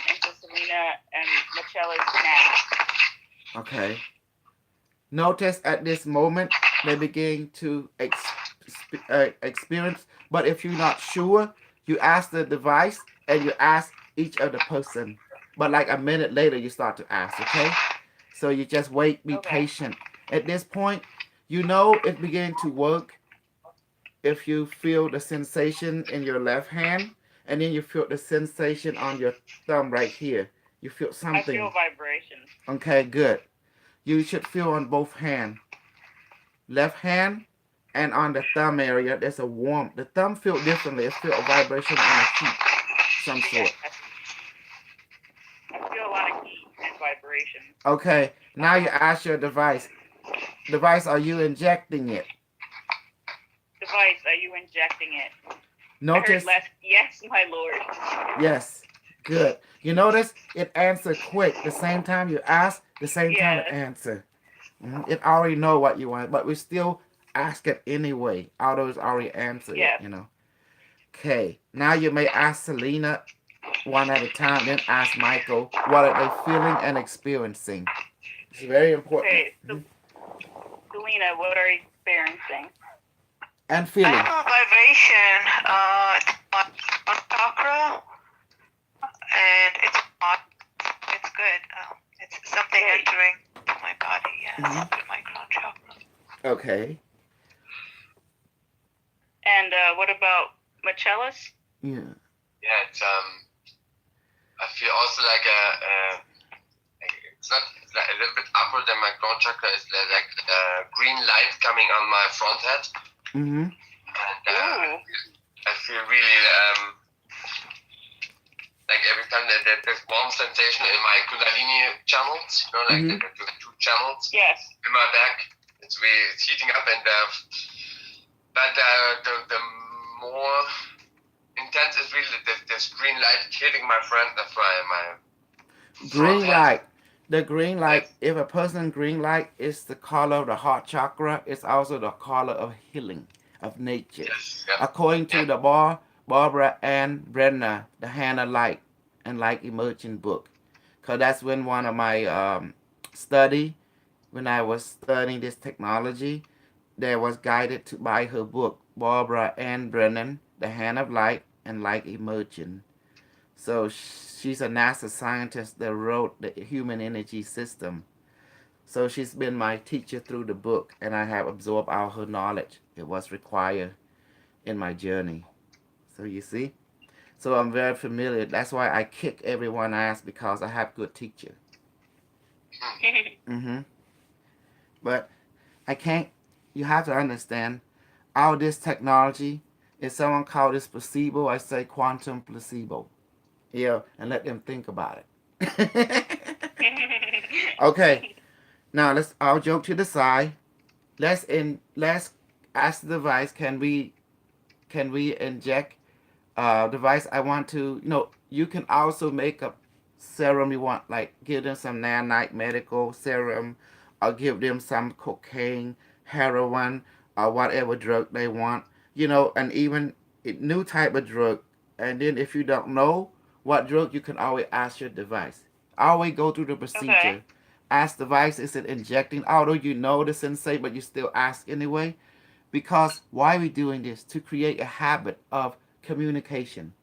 into Selena and Michele's now. Okay. Notice at this moment they begin to experience, but if you're not sure, you ask the device and you ask each of the person. But like a minute later, you start to ask, okay? So you just wait, be patient. At this point, you know it began to work if you feel the sensation in your left hand, and then you feel the sensation on your thumb right here. You feel something. I feel vibrations. Okay, good. You should feel on both hands. Left hand and on the thumb area, there's a warmth. The thumb feels differently. It feels a vibration on a heat, some sort. I feel a lot of heat and vibration. Okay, now you ask your device. Device, are you injecting it? Device, are you injecting it? Notice. Yes, my lord. Yes, good. You notice it answered quick. The same time you ask, the same time it answer. It already know what you want, but we still ask it anyway. Although it's already answered, you know. Okay, now you may ask Selena one at a time, then ask Michael what are they feeling and experiencing. It's very important. Okay, Selena, what are you experiencing? And feeling. I have a vibration on chakra, and it's good. It's something entering my body, yes, through my crown chakra. Okay. And what about Michele's? Yeah. Yeah, it's I feel also like it's not like a little bit upward than my crown chakra. It's like green light coming on my front head. And I feel really like every time there's warm sensation in my Kundalini channels, like Mm-hmm. the two channels Yes. in my back. It's heating up, and but the more intense is really this green light hitting my front, my front Green head. light. The green light, Yes. if a person green light is the color of the heart chakra, it's also the color of healing, of nature. Yes. Yeah. According to Yeah. the Barbara Ann Brenner, The Hand of Light and Light Emerging book. Because that's when one of my study, when I was studying this technology, that was guided by her book, Barbara Ann Brennan, The Hand of Light and Light Emerging. So she's a NASA scientist that wrote the human energy system. So she's been my teacher through the book, and I have absorbed all her knowledge. It was required in my journey. So you see? So I'm very familiar. That's why I kick everyone ass because I have good teacher. Mm-hmm. But I can't. You have to understand. All this technology, if someone called this placebo, I say quantum placebo. Yeah, and let them think about it. Okay, now let's all joke to the side. Let's ask the device. Can we inject device? I want to. You can also make a serum you want, like give them some nanite medical serum, or give them some cocaine, heroin, or whatever drug they want. And even a new type of drug. And then if you don't know what drug, you can always ask your device. Always go through the Okay. procedure. Ask device, is it injecting? Although you know the sensei, but you still ask anyway. Because why are we doing this? To create a habit of communication.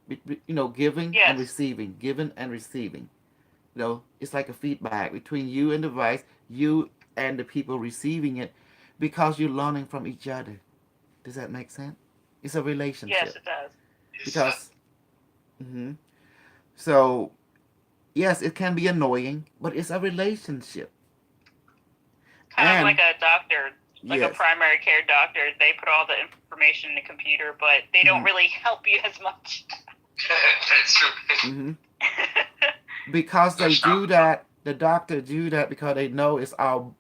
Giving and Yes. receiving, giving and receiving. It's like a feedback between you and the device, you and the people receiving it, because you're learning from each other. Does that make sense? It's a Yes, relationship. it does. Yes. Because, hmm so, yes, it can be annoying, but it's a relationship. Kind of like And, a doctor, like a yes, primary care doctor. They put all the information in the computer, but they don't hmm really help you as much. That's true. hmm because No they do sharp. that, the doctor do that because they know it's our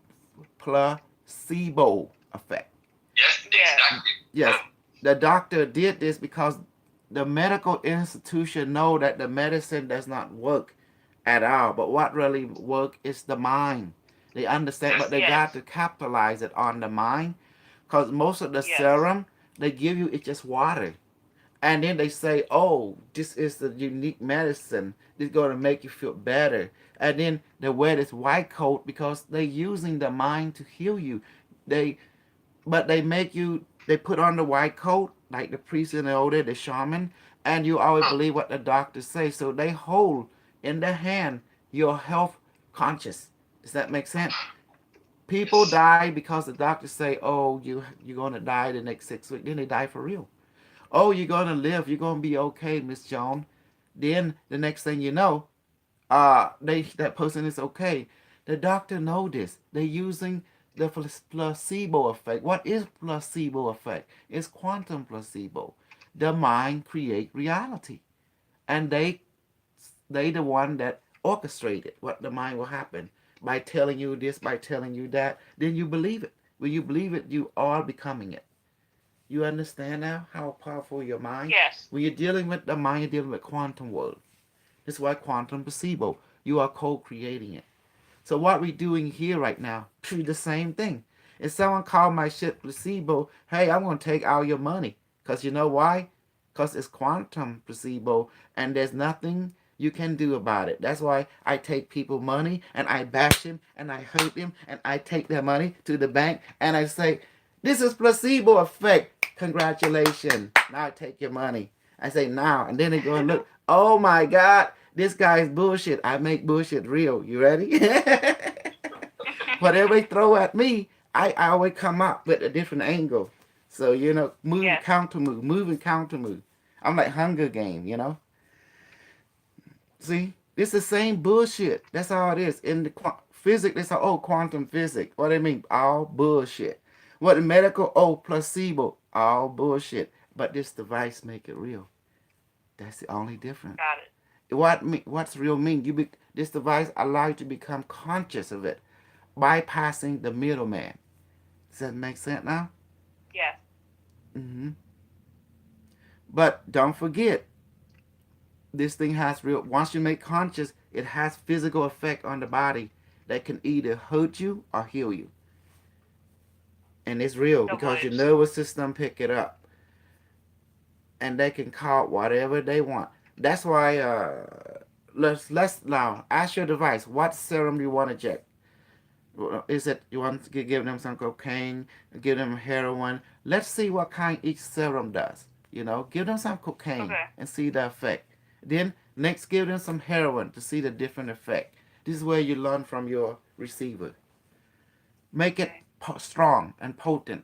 placebo effect. Yes, Yes. exactly. Yes, the doctor did this because the medical institution know that the medicine does not work at all. But what really work is the mind. They understand, but Yes. they Yes. got to capitalize it on the mind, because most of the Yes. serum they give you is just water. And then they say, oh, this is the unique medicine. This is going to make you feel better. And then they wear this white coat because they're using the mind to heal you. They but they make you, they put on the white coat like the priest and the older, the shaman, and you always Hmm. believe what the doctors say. So they hold in their hand your health conscious. Does that make sense? People Yes. die because the doctors say, oh, you're gonna die the next 6 weeks. Then they die for real. Oh, you're gonna live, you're gonna be okay, Miss Joan. Then the next thing you know, that person is okay. The doctor know this. They're using the placebo effect. What is placebo effect? It's quantum placebo. The mind create reality, and they the one that orchestrated what the mind will happen by telling you this, by telling you that. Then you believe it. When you believe it, you are becoming it. You understand now how powerful your mind? Yes. When you're dealing with the mind, you're dealing with quantum world. That's why quantum placebo. You are co-creating it. So what we doing here right now, the same thing. If someone called my shit placebo, hey, I'm gonna take all your money. Cause you know why? Cause it's quantum placebo, and there's nothing you can do about it. That's why I take people money and I bash him and I hurt him and I take their money to the bank and I say, this is placebo effect. Congratulations. Now I take your money. I say now, and then they go and look. Oh my God, this guy's bullshit. I make bullshit real. You ready? Whatever they throw at me, I always come up with a different angle. So move, Yes. counter move, move and counter move. I'm like Hunger Game. See, it's the same bullshit. That's all it is. In the physics, it's quantum physics. What do I mean? All bullshit. What the medical? Placebo. All bullshit. But this device make it real. That's the only difference. Got it. What's real mean? This device allows you to become conscious of it, bypassing the middleman. Does that make sense now? Yes. Hmm. But don't forget, this thing has real. Once you make conscious, it has physical effect on the body that can either hurt you or heal you, and it's real Double because your edged. nervous system pick it up, and they can call whatever they want. That's why. Let's now ask your device what serum you want to inject. Is it you want to give them some cocaine, give them heroin? Let's see what kind each serum does. Give them some cocaine Okay. and see the effect. Then next, give them some heroin to see the different effect. This is where you learn from your receiver. Make it Okay. strong and potent.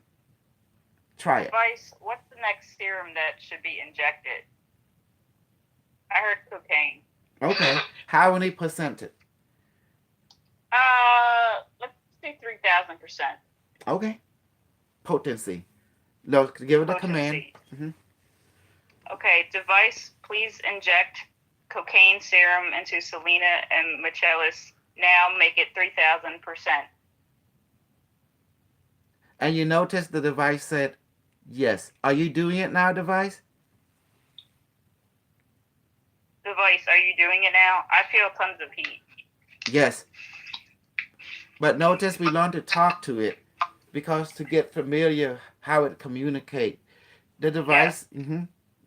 Try it. Advice. What's the next serum that should be injected? I heard cocaine. Okay. How many percentage? Let's do 3,000%. Okay. Potency. No, give it a command. Potency. Hmm. Okay, device, please inject cocaine serum into Selena and Michaelis. Now make it 3,000%. And you notice the device said yes. Are you doing it now, device? Device, are you doing it now? I feel tons of heat. Yes. But notice we learn to talk to it because to get familiar how it communicate. The device,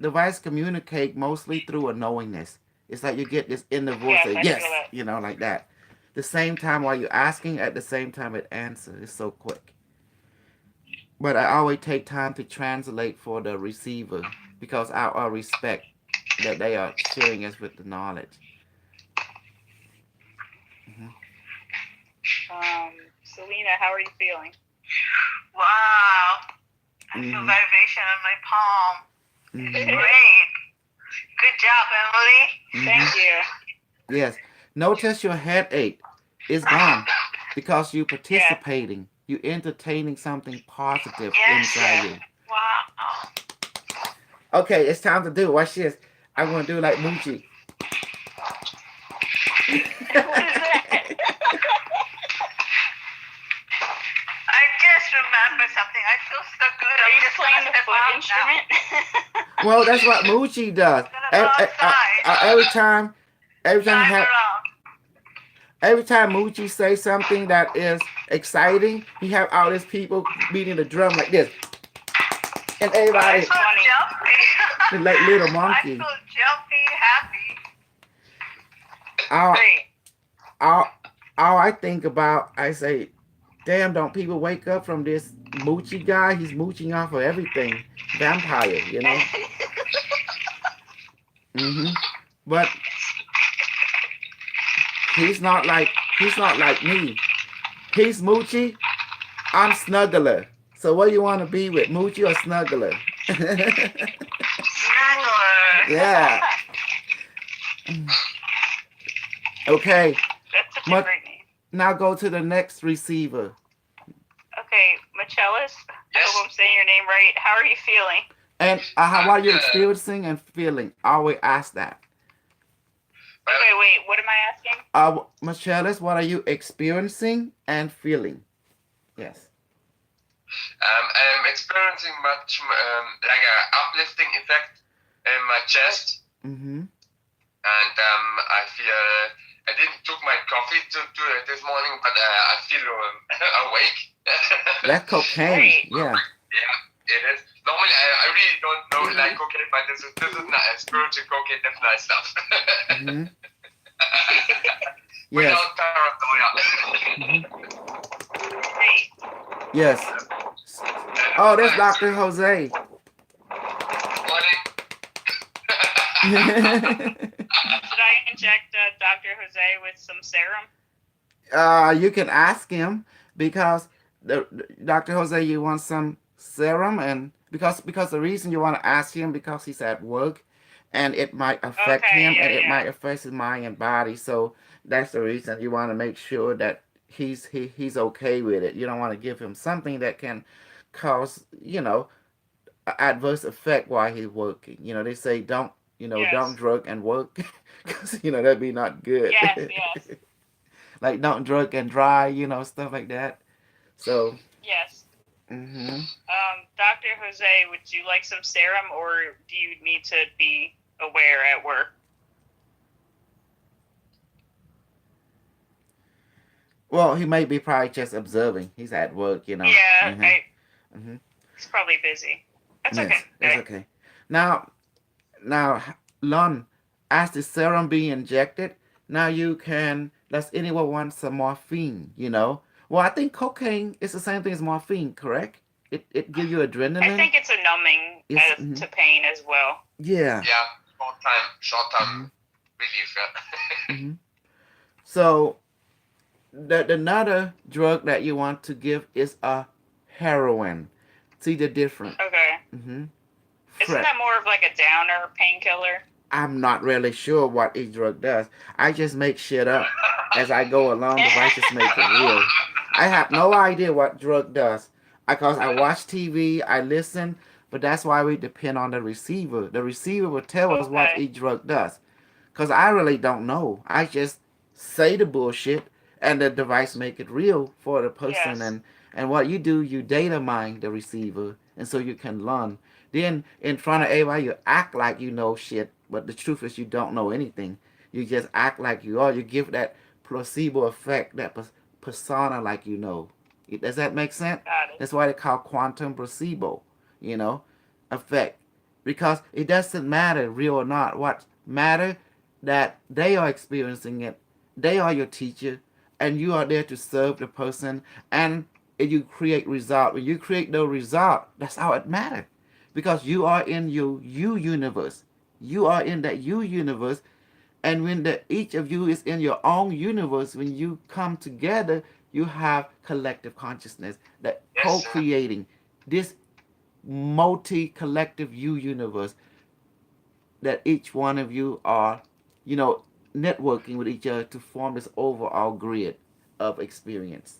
device communicate mostly through a knowingness. It's like you get this inner voice Yes, say I yes, feel that. like that. The same time while you're asking, at the same time it answers. It's so quick. But I always take time to translate for the receiver because I respect that they are sharing us with the knowledge. Hmm. Selena, how are you feeling? Wow. I feel Hmm. vibration on my palm. Hmm. Great. Good job, Emily. Thank you. Yes. Notice your headache is gone because you're participating. You're entertaining something positive inside you. Wow. Okay, it's time to do it. Watch this. I'm going to do like Moochie. What is that? I just remembered something. I feel so good. Are I'm you just playing gonna the step foot out instrument? Well, that's what Moochie does. Now. I'm gonna go outside. Every time you Drive have around. every time Moochie says something that is exciting, he have all these people beating the drum like this, and I everybody feel funny. jumpy. like little I monkey. feel jumpy, happy. All, Great. all I think about, I say, damn, don't people wake up from this Moochie guy? He's mooching off of everything. Vampire. Hmm. But he's not like me. He's Moochie. I'm Snuggler. So what do you want to be with, Moochie or Snuggler? Snuggler. Yeah. Okay. That's such a But- great name. Now go to the next receiver. Okay, Michaelis, I Yes. hope I'm saying your name right. How are you feeling? And how are you experiencing and feeling? I always ask that. Okay, wait, what am I asking? Michaelis, what are you experiencing and feeling? Yes. I'm experiencing much like a uplifting effect in my chest, Mm-hmm. and I feel I didn't took my coffee to this morning, but I feel awake. That's cocaine. Great. Yeah. It is. Normally, I really don't know like cocaine, but this is nice. Spiritual cocaine, that's nice stuff. Mm-hmm. Yes. Without paranoia. Great. Yes. Oh, that's Dr. Jose. Morning. Should I inject Dr. Jose with some serum? You can ask him because Dr. Jose, you want some serum, and because the reason you want to ask him because he's at work, and it might affect Okay, him, yeah, and it yeah. might affect his mind and body. So that's the reason you want to make sure that he's okay with it. You don't want to give him something that can cause adverse effect while he's working. They say don't don't Yes. drug and work, because that'd be not good. Yes. Yes. Like don't drug and drive, stuff like that. So, Yes. hmm Dr. Jose, would you like some serum, or do you need to be aware at work? well, he may be probably just observing. He's at work. Yeah, Hmm hmm he's probably busy. That's Yes, that's okay. okay. Now, Lon, as the serum being injected, now you can. Does anyone want some morphine? Well, I think cocaine is the same thing as morphine, correct? It gives you I adrenaline. think it's a numbing It's to pain as well. yeah. Yeah, short hmm time relief. Yeah. hmm So another drug that you want to give is a heroin. See the difference. Okay. Mm-hmm. Isn't that more of like a downer painkiller? I'm not really sure what each drug does. I just make shit up as I go along. Devices make it real. I have no idea what drug does because I watch TV, I listen, but that's why we depend on the receiver. The receiver will tell us what Okay. each drug does because I really don't know. I just say the bullshit and the device make it real for the person. Yes. And what you do, you data mine the receiver, and so you can learn. Then in front of Got it. everybody, you act like you know shit, but the truth is you don't know anything. You just act like you are. You give that placebo effect, that persona like you know. Does that make sense? Got it. That's why they call quantum placebo, you know, effect. Because it doesn't matter real or not. What matter that they are experiencing it. They are your teacher, and you are there to serve the person. And if you create result, when you create the result, that's how it matters. Because you are in your you universe. You are in that you universe, and when each of you is in your own universe, when you come together, you have collective consciousness that Yes, sir. co-creating this multi-collective you universe that each one of you are, you know, networking with each other to form this overall grid of experience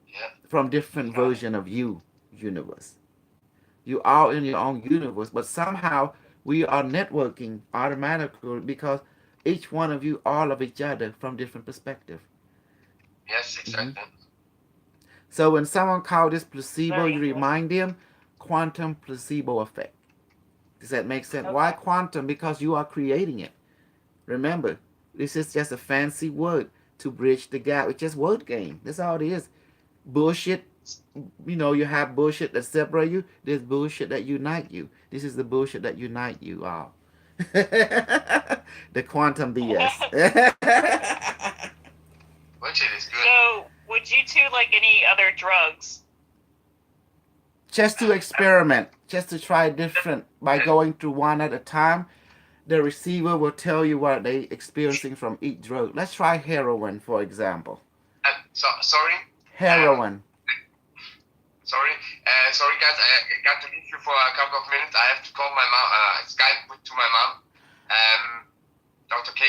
Yeah. from different Got it. version of you universe. You are in your own universe, but somehow we are networking automatically because each one of you all of each other from different perspective. Yes, hmm exactly. So when someone calls this placebo, Very you interesting. remind them quantum placebo effect. Does that make sense? Why Okay. quantum? Because you are creating it. Remember, this is just a fancy word to bridge the gap. It's just word game. That's all it is. Bullshit. You have bullshit that separate you. There's bullshit that unite you. This is the bullshit that unite you all. The quantum BS. Which it is good. So, would you two like any other drugs? Just to experiment, just to try different by going through one at a time. The receiver will tell you what they experiencing from each drug. Let's try heroin, for example. Sorry. Heroin. Sorry. Sorry, guys. I got to leave you for a couple of minutes. I have to call my mom. Skype to my mom. Dr. K,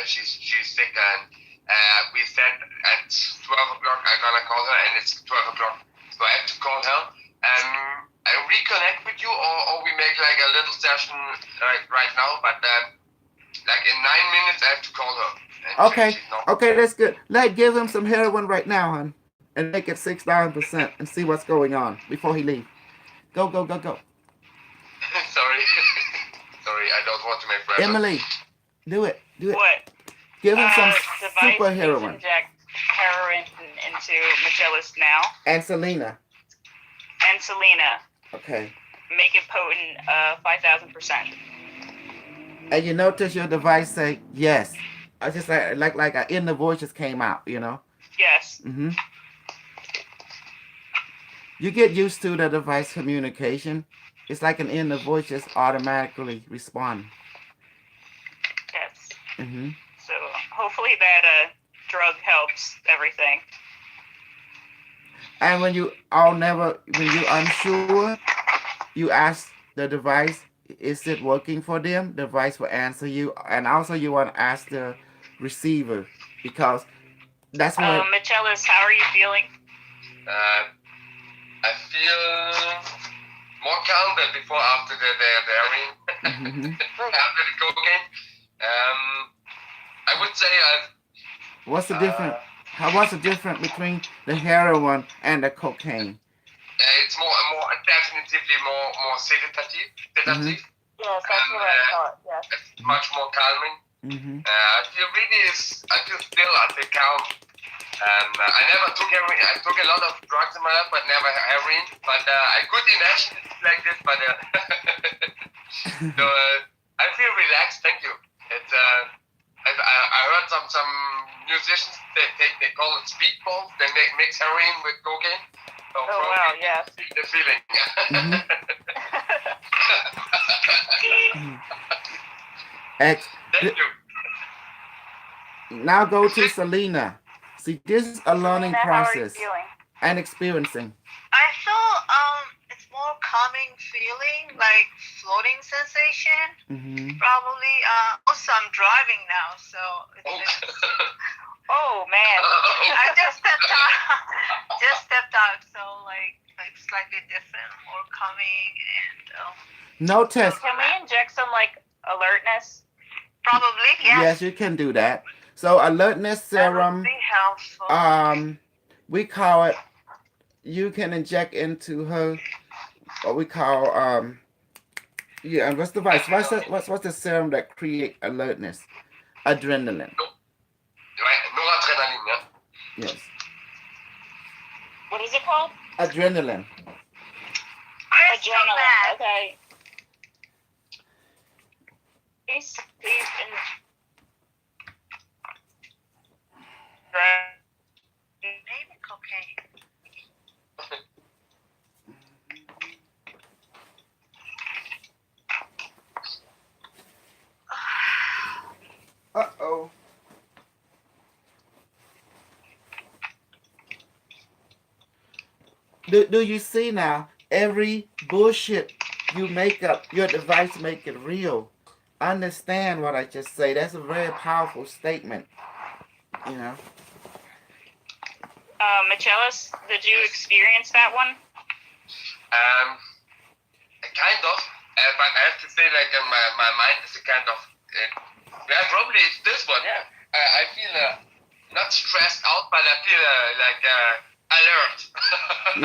she's sick, and we said at 12 o'clock I'm gonna call her, and it's 12 o'clock, so I have to call her. I reconnect with you, or we make like a little session right now. But like in 9 minutes, I have to call her. Okay, okay, that's good. Give him some heroin right now, hon, and make it 6,000% and see what's going on before he leave. Go, go, go, go. Sorry, sorry, I don't want to make pressure. Emily, do it, do it. What? Give him some Device, super please heroin. inject heroin into Magellan now. And Selena. And Selena. Okay. Make it potent 5,000%. And you notice your device say yes. I just like an inner voice just came out. Yes. Mm-hmm. You get used to the device communication. It's like an inner voice just automatically respond. Yes. Mm-hmm. So hopefully that drug helps everything. And when you're unsure, you ask the device, is it working for them? The device will answer you. And also you want to ask the receiver because that's what... Michelis, how are you feeling? I feel more calm than before after the hearing. Mm-hmm. after the cocaine. I would say What's the difference? What's the difference between the heroin and the cocaine? it's more definitively more sedative, Mm-hmm. Yes, that's what I thought. Yes. it's much more calming. Mm-hmm. I feel still at the calm. I never took heroin. I took a lot of drugs in my life, but never heroin. But I could imagine it like this. But so I feel relaxed. Thank you. It's I heard some musicians they call it speedballs. They mix heroin with cocaine. So Oh wow, yes. the feeling. Mm-hmm. X. Thank you. Now go to Selena. See, this is a learning Selena, how are you process feeling? and experiencing. I feel it's more calming feeling, like floating sensation. Mm-hmm. Probably. Also, I'm driving now, so it's Oh man. I just stepped out. So like slightly different, more calming, and No test. Can we inject some like alertness? probably yes. Yes, you can do that. So alertness That would serum. be helpful. We call it. You can inject into her what we call yeah. And what's the device? What's the serum that create alertness? Adrenaline. Right, noradrenaline, yeah. Yes. What is it called? Adrenaline. Adrenaline. Okay. Please Maybe cocaine. Uh-oh. Do you see now? Every bullshit you make up, your device make it real. Understand what I just say. That's a very powerful statement. You know? Michelis, did you experience that one? Kind of, but I have to say, like, my mind is a kind of, yeah, probably it's this one, yeah. I feel not stressed out, but I feel alert.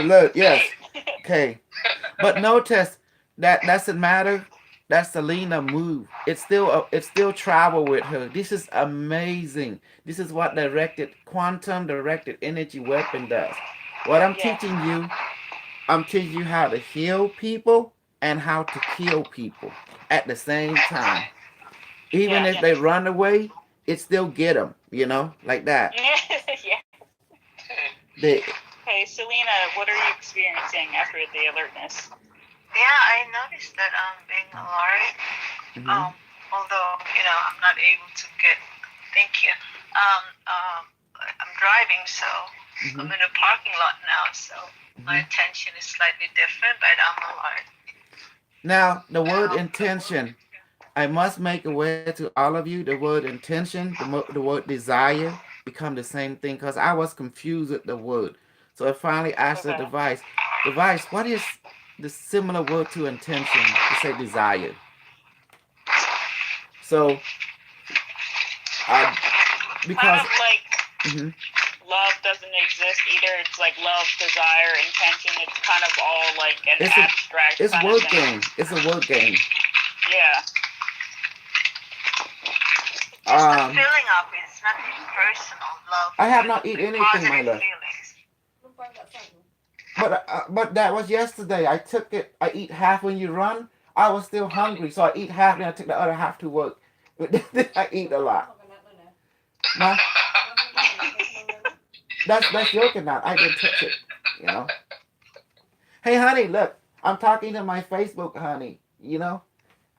Alert, yes. Okay. But notice that doesn't matter. That's Selena move. It's still travel with her. This is amazing. This is what quantum directed energy weapon does. What I'm teaching you how to heal people and how to kill people at the same time. Even if they run away, it still get them, like that. Yeah. Hey, Selena, what are you experiencing after the alertness? Yeah, I noticed that I'm being alert. Mm-hmm. Although I'm not able to get. Thank you. I'm driving, so I'm in a parking lot now, so my attention is slightly different, but I'm alert. Now, the word intention, I must make aware to all of you, the word intention, the word desire become the same thing because I was confused with the word. So I finally asked the device, what is the similar word to intention to say desire? So, because... Kind of like love doesn't exist either. It's like love, desire, intention. It's kind of all like an abstract. It's a word game. It's a word game. Yeah. Just the feeling of it. It's nothing personal. Love. I have not eaten anything, my love. But that was yesterday. I took it. I eat half when you run. I was still hungry, so I eat half, and I took the other half to work. I eat a lot. Nah. That's joking now. I didn't touch it. Hey, honey, look. I'm talking to my Facebook, honey.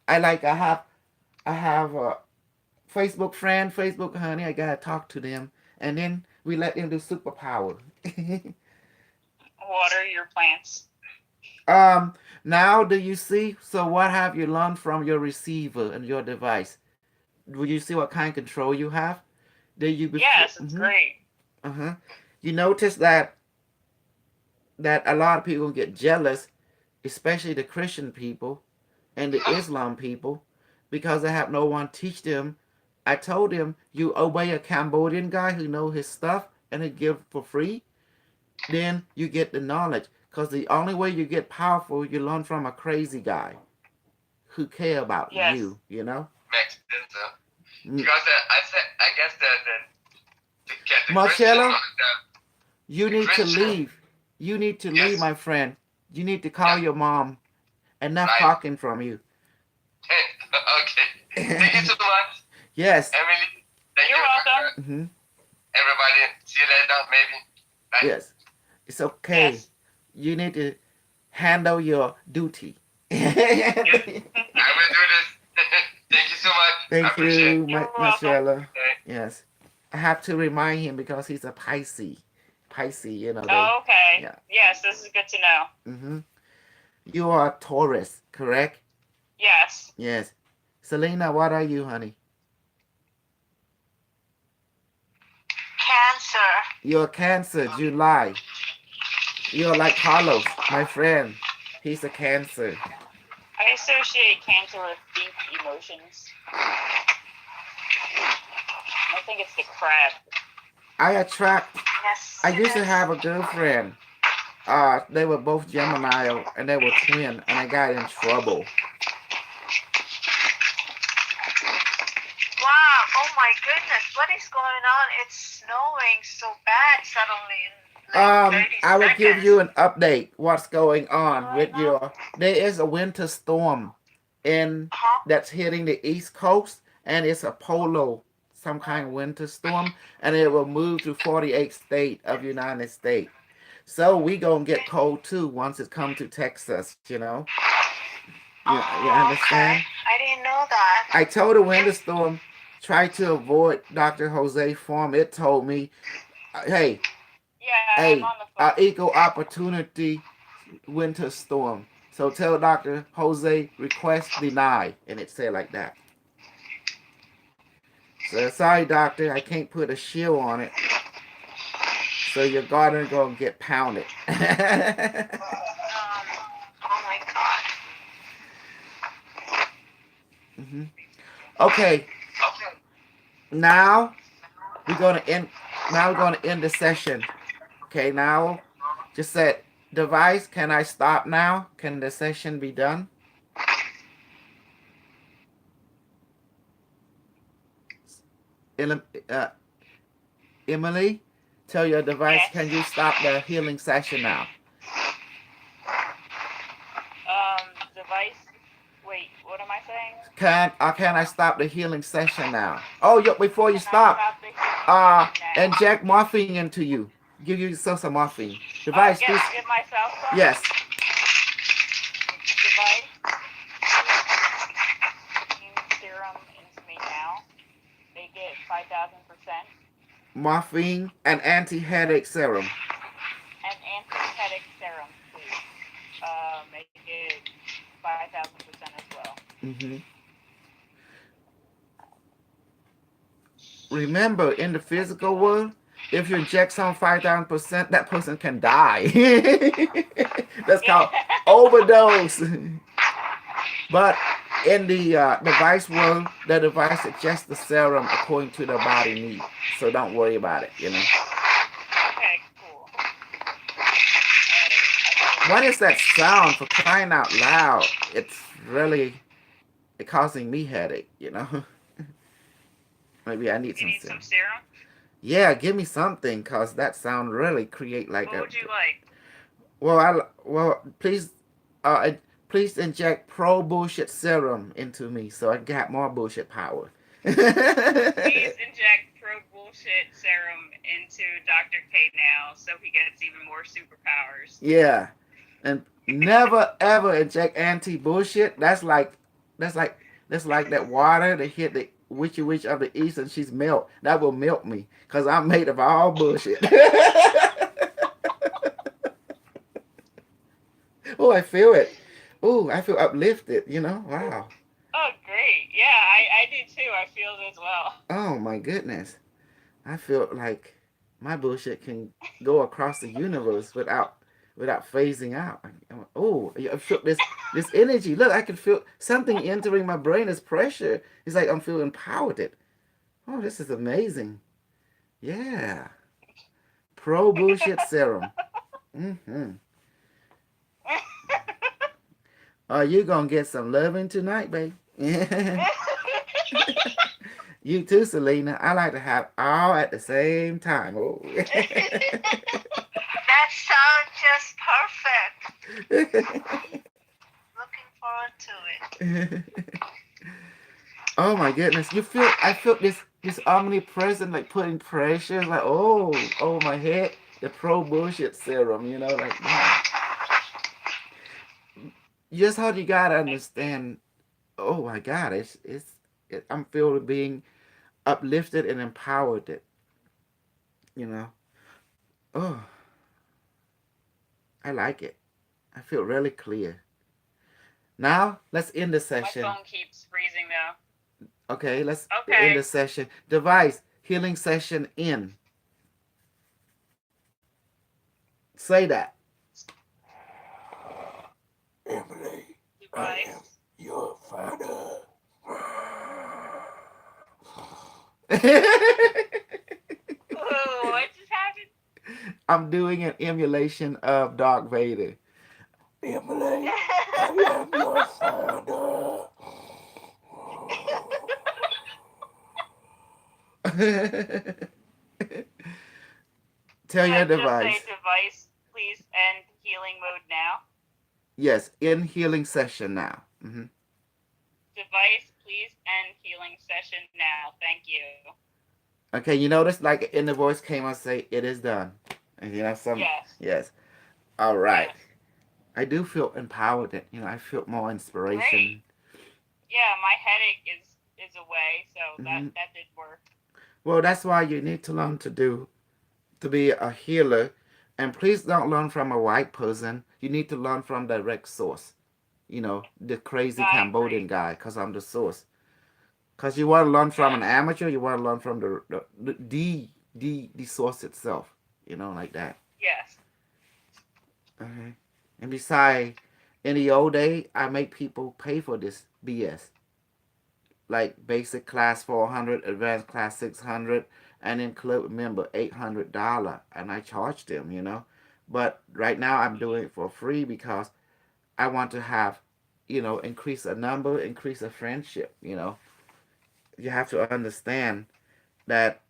I have a Facebook friend, Facebook honey. I gotta talk to them, and then we let them do superpower. What are your plans? Now do you see? So what have you learned from your receiver and your device? Do you see what kind of control you have? Yes, it's great. You notice that a lot of people get jealous, especially the Christian people, and the Islam people because they have no one teach them. I told them you obey a Cambodian guy who know his stuff and he give for free, then you get the knowledge. Because the only way you get powerful, you learn from a crazy guy who care about Yes. you. You know. Makes sense. Mm. Because I guess the Christian Marcella, you the need to Christian leave. You need to leave, yes my friend. You need to call yeah your mom. Enough right talking from you. okay. Thank you so much, Yes. Emily. Thank You're you, welcome. Hmm. everybody. See you later, maybe. Bye. Yes. It's okay. Yes. You need to handle your duty. Yes, I will do this. Thank you so much. I Thank appreciate you, You're welcome. Marcella. it. Yes. I have to remind him because he's a Pisces. Pisces, they. Oh, okay. Yeah. Yes, this is good to know. Hmm. You are a Taurus, correct? Yes. Yes. Selena, what are you, honey? Cancer. You're a Cancer, July. You're like Carlos, my friend. He's a Cancer. I associate Cancer with deep emotions. I think it's the crab. I attract. Yes, I it used to is. have a girlfriend. They were both Gemini and they were twin, and I got in trouble. Wow, oh my goodness, what is going on? It's snowing so bad suddenly in like 30 I will give seconds. you an update. What's going on Right with now? your? There is a winter storm in Huh? that's hitting the East Coast, and it's a polo, some kind of winter storm, and it will move to 48 state of United States. So we gonna get cold too once it come to Texas. You Oh, okay. understand? I didn't know that. I told the winter storm try to avoid Dr. Jose Farm. It told me, hey, Yeah, I'm hey, on the phone. equal opportunity winter storm. So tell Dr. Jose request denied, and it said like that. So sorry, doctor, I can't put a shield on it. So your garden gonna get pounded. Oh my god. Hmm. Okay, Okay. now we're gonna end. Now we're gonna end the session. Okay, now just said device. Can I stop now? Can the session be done? Uh, Emily, tell your device. Yes. Can you stop the healing session now? Device. Wait, what am I saying? Can I stop the healing session now? Oh, yeah, before you Can I stop, stop the healing session now? inject morphine into you. Give you some morphine. Oh, Device, please. get myself some? Yes. Device. Serum into me now. Make it 5,000%. Morphine and anti-headache serum. And anti-headache serum, please. Make it 5,000% as well. Hmm. Remember, in the physical world, if you inject some 5,000%, that person can die. That's called overdose. But in the device world, the device adjusts the serum according to the body need. So don't worry about it. Okay, cool. What is that sound for crying out loud? It's really causing me headache. Maybe I need You some need serum. some serum? Yeah, give me something, cause that sound really create like What a. would you like? Please, please inject pro bullshit serum into me so I can get more bullshit power. Please inject pro bullshit serum into Dr. K now so he gets even more superpowers. Yeah, and never ever inject anti bullshit. That's like that water that hit the witchy witch of the east and she's melt. That will melt me because I'm made of all bullshit. Oh, I feel it. Oh, I feel uplifted. Wow. Oh, great. Yeah, I do too. I feel it as well. Oh my goodness. I feel like my bullshit can go across the universe without without phasing out. Oh, I feel this energy. Look, I can feel something entering my brain as pressure. It's like I'm feeling empowered. Oh, this is amazing. Yeah. Pro bullshit serum. Mm-hmm. Are you gonna get some loving tonight, babe? You too, Selena. I like to have all at the same time. Oh. That sounds just perfect. Looking forward to it. Oh my goodness. I feel this omnipresent like putting pressure like oh my head. The pro bullshit serum, like man. Just how you gotta understand. Oh my God, I'm feeling being uplifted and empowered. You know. Oh, I like it. I feel really clear. Now let's end the My session. phone keeps freezing though. Okay, let's end Okay. the session. Device healing session in. Say that. Emily, I am Device. your father. Ooh, what just happened? I'm doing an emulation of Darth Vader. Emily, I am your father. Tell your And just say device. device, please end healing mode now. Yes, in healing session now. Device, please end healing session now. Thank you. Okay, you notice like in the voice came and say it is done. And some Yes. yes. All right. Yes. I do feel empowered. I feel more Great. inspiration. Yeah, my headache is away, so hmm that did work. Well, that's why you need to learn to be a healer, and please don't learn from a white person. You need to learn from direct source. The crazy I Cambodian agree. guy, cause I'm the source. Cause you want to learn from an Yes. amateur, you want to learn from the source itself. Like that. Yes. Okay. And besides, in the old day, I make people pay for this BS. Like basic class 400, advanced class 600, and then club member $800, and I charge them. But right now I'm doing it for free because I want to have, increase a number, increase a friendship. You have to understand that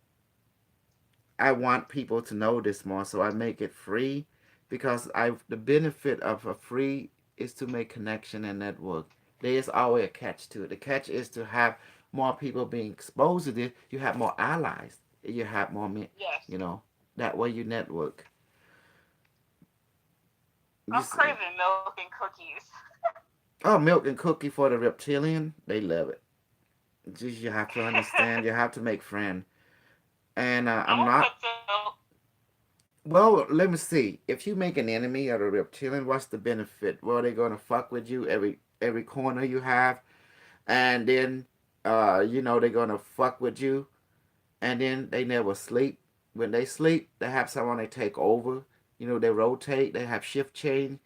I want people to know this more, so I make it free because the benefit of a free is to make connection and network. There is always a catch to it. The catch is to have more people being exposed to this. You have more allies. You have more men. Yes. You know that way you network. You I'm see, craving milk and cookies. oh, milk and cookie for the reptilian. They love it. Just you have to understand. You have to make friends. And I'm I'm gonna not. put some milk. Well, let me see. If you make an enemy out of reptilian, what's the benefit? Well, they're gonna fuck with you every corner you have, and then they're gonna fuck with you, and then they never sleep. When they sleep, they have someone they take over. They rotate. They have shift change,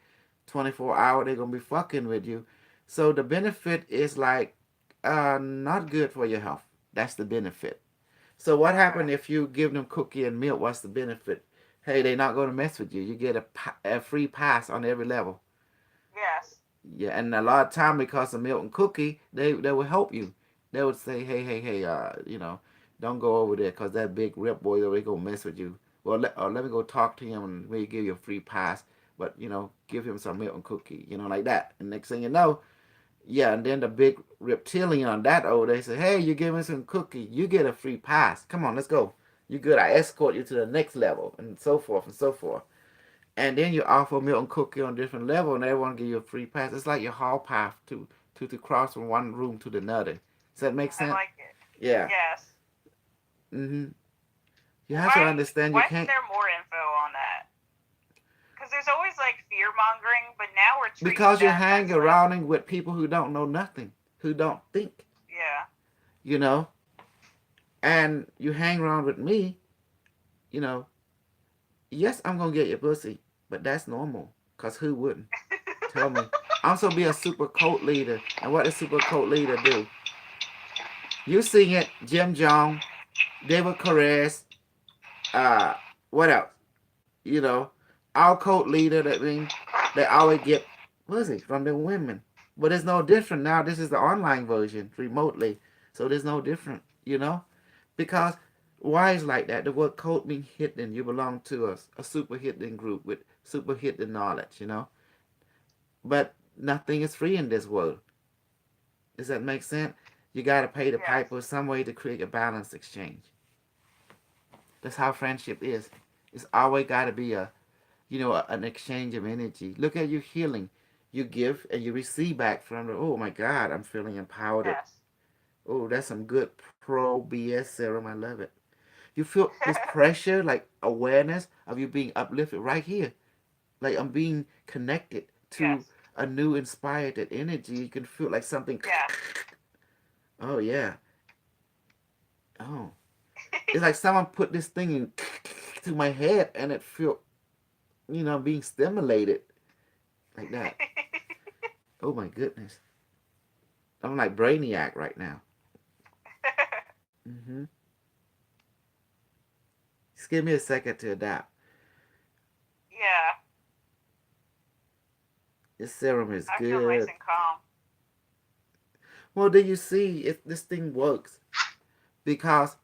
24 hour. They're gonna be fucking with you. So the benefit is like not good for your health. That's the benefit. So what happened Okay. if you give them cookie and milk? What's the benefit? Hey, they're not going to mess with you. You get a free pass on every level. Yes. Yeah, and a lot of time because of milk and cookie, they will help you. They would say, hey, don't go over there because that big rip boy over there gonna mess with you. Well, let me go talk to him and maybe give you a free pass. But give him some milk and cookie, like that. And next thing you know, yeah, and then the big reptilian on that over there say, hey, you give me some cookie, you get a free pass. Come on, let's go. You good? I escort you to the next level, and so forth and so forth. And then you offer milk and cookie on different level, and they want to give you a free pass. It's like your hall pass to cross from one room to the other. Does that make I sense? like it. Yeah. Yes. Mhm. You have to Why understand you why isn't can't there more info on that? Because there's always like fear mongering, but now we're treating because you death hang as like around with people who don't know nothing, who don't think, yeah. you know, and you hang around with me, you know. Yes, I'm gonna get your pussy. But that's normal. Cause who wouldn't? Tell me. I'm supposed to be a super cult leader. And what does super cult leader do? You sing it, Jim Jones, David Correz, uh, what else? You know, our cult leader that mean they always get pussy from the women. But it's no different now. This is the online version, remotely. So there's no different, you know? Because why is like that? The word cult means hidden. You belong to a super hidden group with super hidden knowledge, you know? But nothing is free in this world. Does that make sense? You gotta pay the Yes. piper some way to create a balanced exchange. That's how friendship is. It's always gotta be an exchange of energy. Look at you healing. You give and you receive back from the, oh my God, I'm feeling empowered. Yes. Oh, that's some good pro BS serum. I love it. You feel this pressure, like awareness of you being uplifted right here. Like I'm being connected to Yes. a new inspired energy. You can feel like something. Yes. Oh yeah. Oh, it's like someone put this thing in to my head, and it feel being stimulated like that. Oh my goodness. I'm like Brainiac right now. Mm-hmm. Just give me a second to adapt. Yeah. This serum is I feel nice good. and calm. Well, do you see if this thing works? Because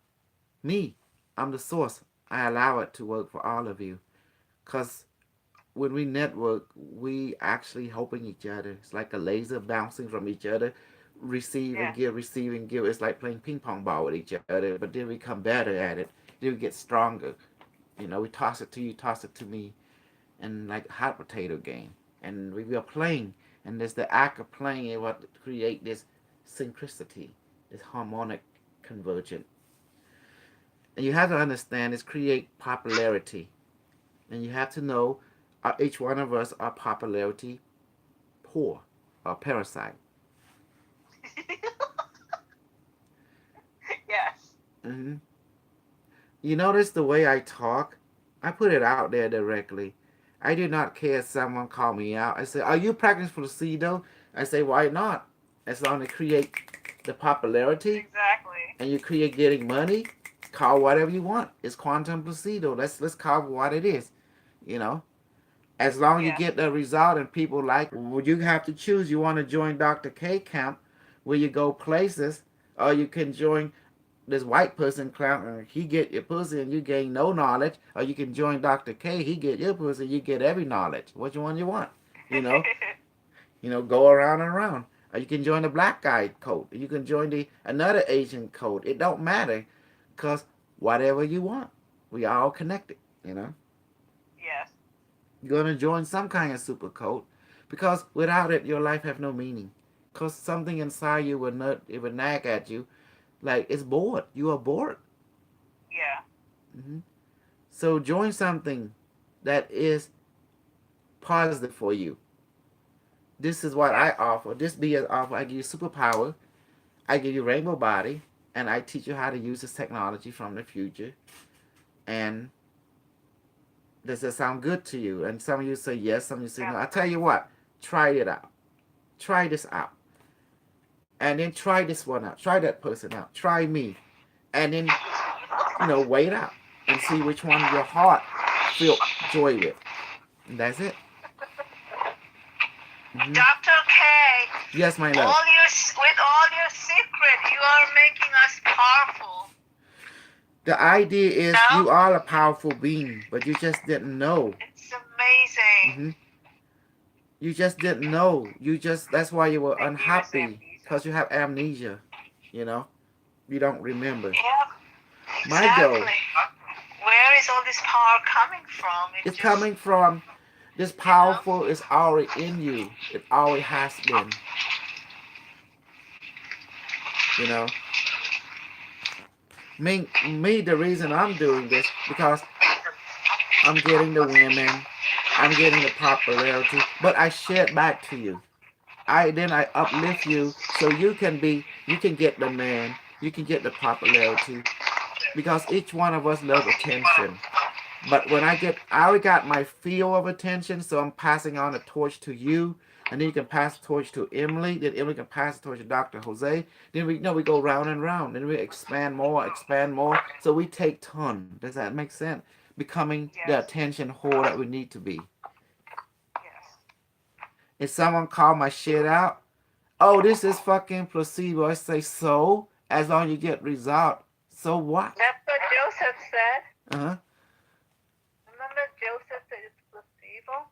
me, I'm the source. I allow it to work for all of you. Because when we network, we actually helping each other. It's like a laser bouncing from each other. Receive and Yes. give, receive and give. It's like playing ping pong ball with each other, but then we become better at it. Then we get stronger. We toss it to you, toss it to me, and like a hot potato game. And we are playing, and there's the act of playing it what create this synchronicity, this harmonic convergence. And you have to understand this create popularity, and you have to know each one of us are popularity poor or parasite. Yes. Hmm. You notice the way I talk? I put it out there directly. I do not care if someone call me out. I say, "Are you practicing for the Cedo?" I say, "Why not?" As long as create the popularity Exactly. and you create getting money, call whatever you want. It's quantum placido. Let's call it what it is. You know, as long as you Yes. get the result and people like, well, you have to choose. You want to join Dr. K camp where you go places, or you can join this white person clown. He get your pussy and you gain no knowledge, or you can join Dr. K. He get your pussy, you get every knowledge. Which one you want? You know, go around and around. Or you can join the black guy code. You can join the another Asian code. It don't matter, cause whatever you want, we are all connected. Yes. You're gonna join some kind of super code, because without it, your life have no meaning. Cause something inside you will not, it will nag at you, like it's bored. You are bored. Yeah. Hmm. So join something that is positive for you. This is what I Yes. offer. This BS offer. I give you superpower. I give you rainbow body, and I teach you how to use this technology from the future. And does that sound good to you? And some of you say yes, some of you say no. Sounds I tell great. you what, try it out. Try this out, and then try this one out. Try that person out. Try me, and then wait out and see which one your heart feel joy with. And that's it. Hmm. Dr. K, Yes, my love. with all your secret, you are making us powerful. The idea is No? you are a powerful being, but you just didn't know. It's amazing. Hmm. You just didn't know. That's why you were Thank you, Miss unhappy, Amnesia. because you have amnesia. You know, you don't remember. Yeah, My goal, exactly. Where is all this power coming from? it's coming from this powerful is already in you. It always has been. You know, me, the reason I'm doing this because I'm getting the women, I'm getting the popularity, but I share it back to you. I uplift you so you can get the man, you can get the popularity, because each one of us love attention. But when I already got my field of attention, so I'm passing on the torch to you, and then you can pass the torch to Emily. Then Emily can pass the torch to Dr. Jose. Then we go round and round. Then we expand more, expand more. So we take turn. Does that make sense? Becoming the Yes. attention whore that we need to be. Yes. If someone call my shit out, oh, this is fucking placebo. I say, so? As long as you get result, so what? That's what Joseph said. Uh-huh. Remember Joseph said it's placebo?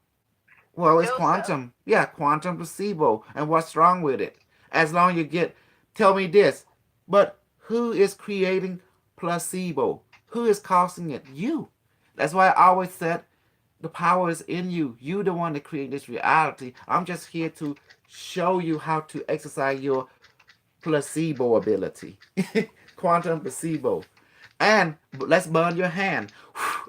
Well, it's Joseph. quantum. Yeah, quantum placebo. And what's wrong with it? As long as you get, tell me this, but who is creating placebo? Who is causing it? You. That's why I always said the power is in you. You the one that create this reality. I'm just here to show you how to exercise your placebo ability. Quantum placebo. And let's burn your hand.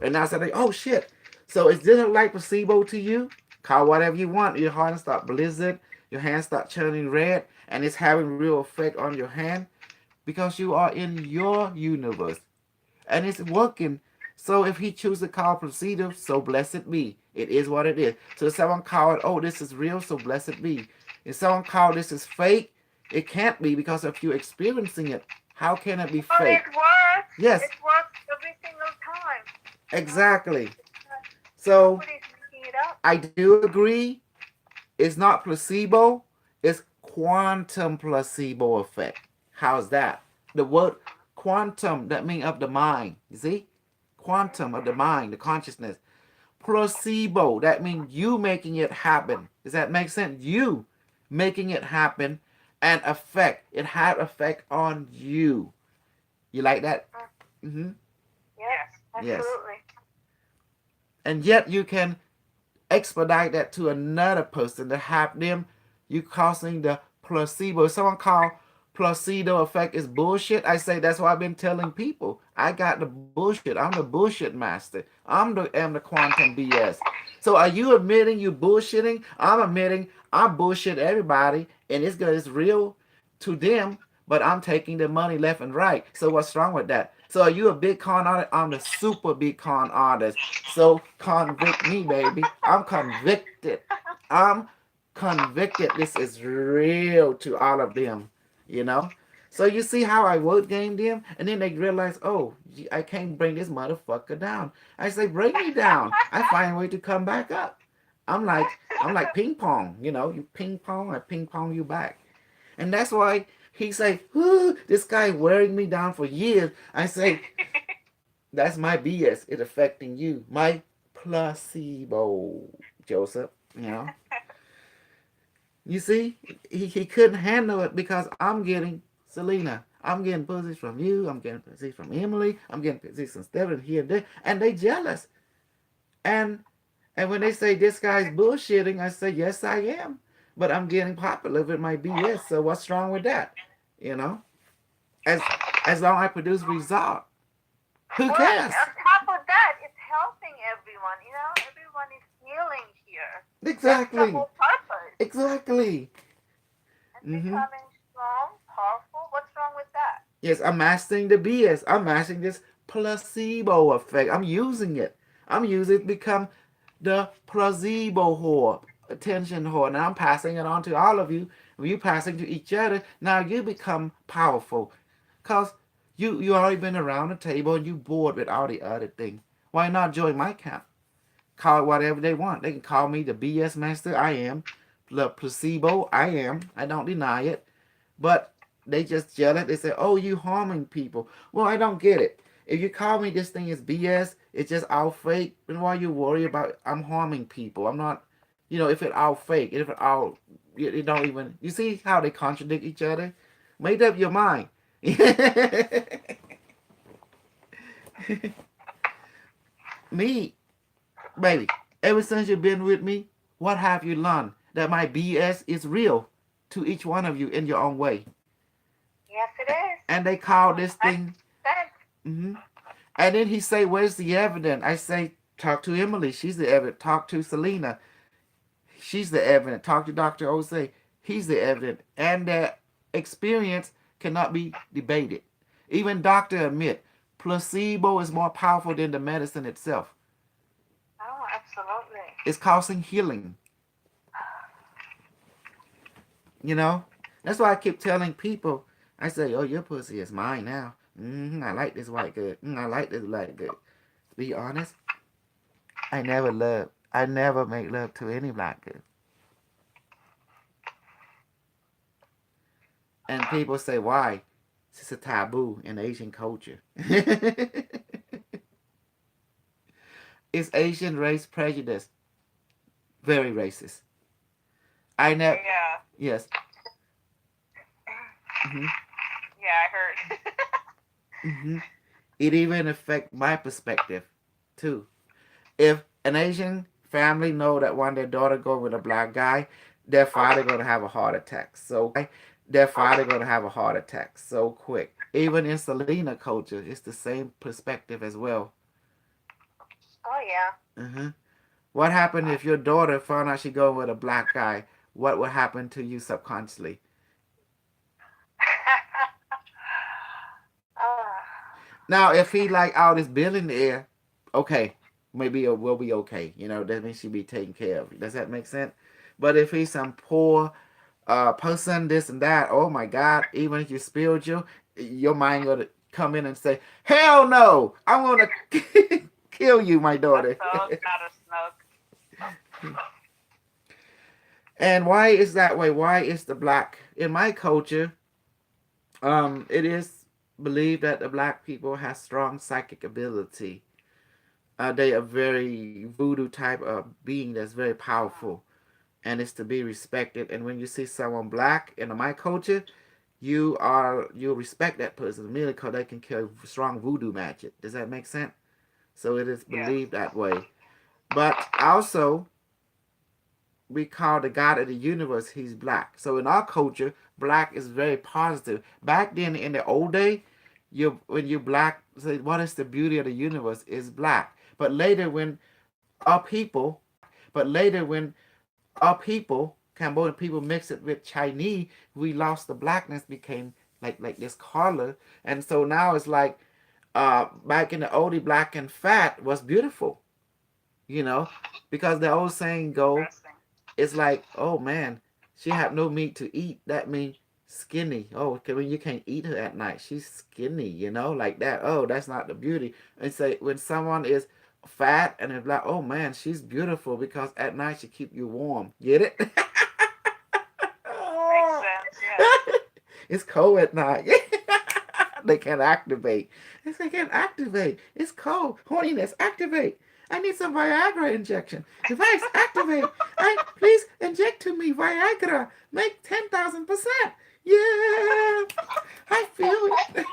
And I said, oh shit. So is this like placebo to you? Call whatever you want. Your hand start blizzard. Your hand start turning red. And it's having real effect on your hand. Because you are in your universe. And it's working. So if he chooses to call placebo, so blessed be. It is what it is. So if someone call it, oh, this is real, so blessed be. If someone call this is fake, it can't be because if you're experiencing it, how can it be Oh, fake? it works. Yes. It works every single time. Exactly. So Nobody's making it up. I do agree. It's not placebo. It's quantum placebo effect. How's that? The word quantum, that means of the mind. You see? Quantum of the mind, the consciousness. Placebo, that means you making it happen. Does that make sense? You making it happen and effect. It had effect on you. You like that? Mm-hmm. Yes, Yes. absolutely. And yet you can expedite that to another person to have them, you causing the placebo. Someone call placebo effect is bullshit. I say that's why I've been telling people. I got the bullshit. I'm the bullshit master. am the quantum BS. So are you admitting you bullshitting? I'm admitting I bullshit everybody, and it's real to them, but I'm taking the money left and right. So what's wrong with that? So are you a big con artist? I'm the super big con artist. So convict me, baby. I'm convicted. I'm convicted. This is real to all of them, you know? So you see how I word game them? And then they realize, oh, I can't bring this motherfucker down. I say, bring me down. I find a way to come back up. I'm like ping pong, you know, you ping pong, I ping pong you back. And that's why he say, this guy wearing me down for years. I say, that's my BS. It affecting you. My placebo, Joseph, you know. You see, he couldn't handle it because I'm getting Selena. I'm getting pussies from you. I'm getting pussies from Emily. I'm getting pussies from Stephen here and there. And they jealous. And when they say this guy's bullshitting, I say, yes, I am. But I'm getting popular with my BS. So what's wrong with that? You know? As long as I produce result. Who Well, cares? on top of that, it's helping everyone. You know, everyone is healing here. That's the Exactly. whole purpose. Exactly. And Mm-hmm. becoming strong, powerful. What's wrong with that? Yes, I'm mastering the BS. I'm mastering this placebo effect. I'm using it. I'm using it to become the placebo whore, attention whore. Now I'm passing it on to all of you. You passing to each other. Now you become powerful. Because you already been around the table and you bored with all the other things. Why not join my camp? Call it whatever they want. They can call me the BS master. I am. The placebo. I am. I don't deny it. But they just jealous. They say, oh, you harming people. Well, I don't get it. If you call me this thing is BS, it's just all fake, then why you worry about I'm harming people? I'm not, if it all fake, if it all, you don't even, you see how they contradict each other? Made up your mind. Me, baby, ever since you've been with me, what have you learned? That my BS is real to each one of you in your own way. Yes, it is. And they call this thing. Mm-hmm. And then he say, where's the evidence? I say, talk to Emily. She's the evidence. Talk to Selena. She's the evidence. Talk to Dr. Jose. He's the evidence. And their experience cannot be debated. Even doctor admit, placebo is more powerful than the medicine itself. Absolutely. It's causing healing. You know, that's why I keep telling people. I say, "Oh, your pussy is mine now. I like this white girl. I like this black girl." To be honest, I never love. I never make love to any black girl. And people say, "Why?" It's a taboo in Asian culture. It's Asian race prejudice. Very racist. I never. Yeah. Yes. hmm Yeah, I heard. hmm It even affect my perspective, too. If an Asian family know that one their daughter go with a black guy, their father gonna have a heart attack. Their father gonna have a heart attack so quick. Even in Selena culture, it's the same perspective as well. Oh yeah. hmm What happened if your daughter found out she go with a black guy? What would happen to you subconsciously? Now, if he like out this billionaire, okay, maybe it will be okay. That means she'll be taken care of. Does that make sense? But if he's some poor person, this and that, oh my God, even if you're spiritual, your mind gonna come in and say, hell no, I'm gonna kill you, my daughter. That's not a snook. And why is that way? Why is the black in my culture? It is believed that the black people have strong psychic ability. They are very voodoo type of being that's very powerful, and it's to be respected. And when you see someone black in my culture, you respect that person immediately because they can carry strong voodoo magic. Does that make sense? So it is Yes. believed that way. But also, we call the God of the universe, he's black. So in our culture, black is very positive. Back then in the old day, when you black, say what is the beauty of the universe is black. But later when our people, Cambodian people mix it with Chinese, we lost the blackness, became like this color. And so now it's like back in the oldie, black and fat was beautiful, you know, because the old saying go, Interesting. it's like, oh man, she had no meat to eat. That means skinny. Oh, when you can't eat her at night, she's skinny, like that. Oh, that's not the beauty. And say when someone is fat and it's like, oh man, she's beautiful because at night she keep you warm. Get it? Makes sense. Yes. It's cold at night. They can't activate. They can't activate. It's cold. Horniness, activate. I need some Viagra injection. Device, activate. Please inject to me Viagra. Make 10,000%. Yeah. I feel it.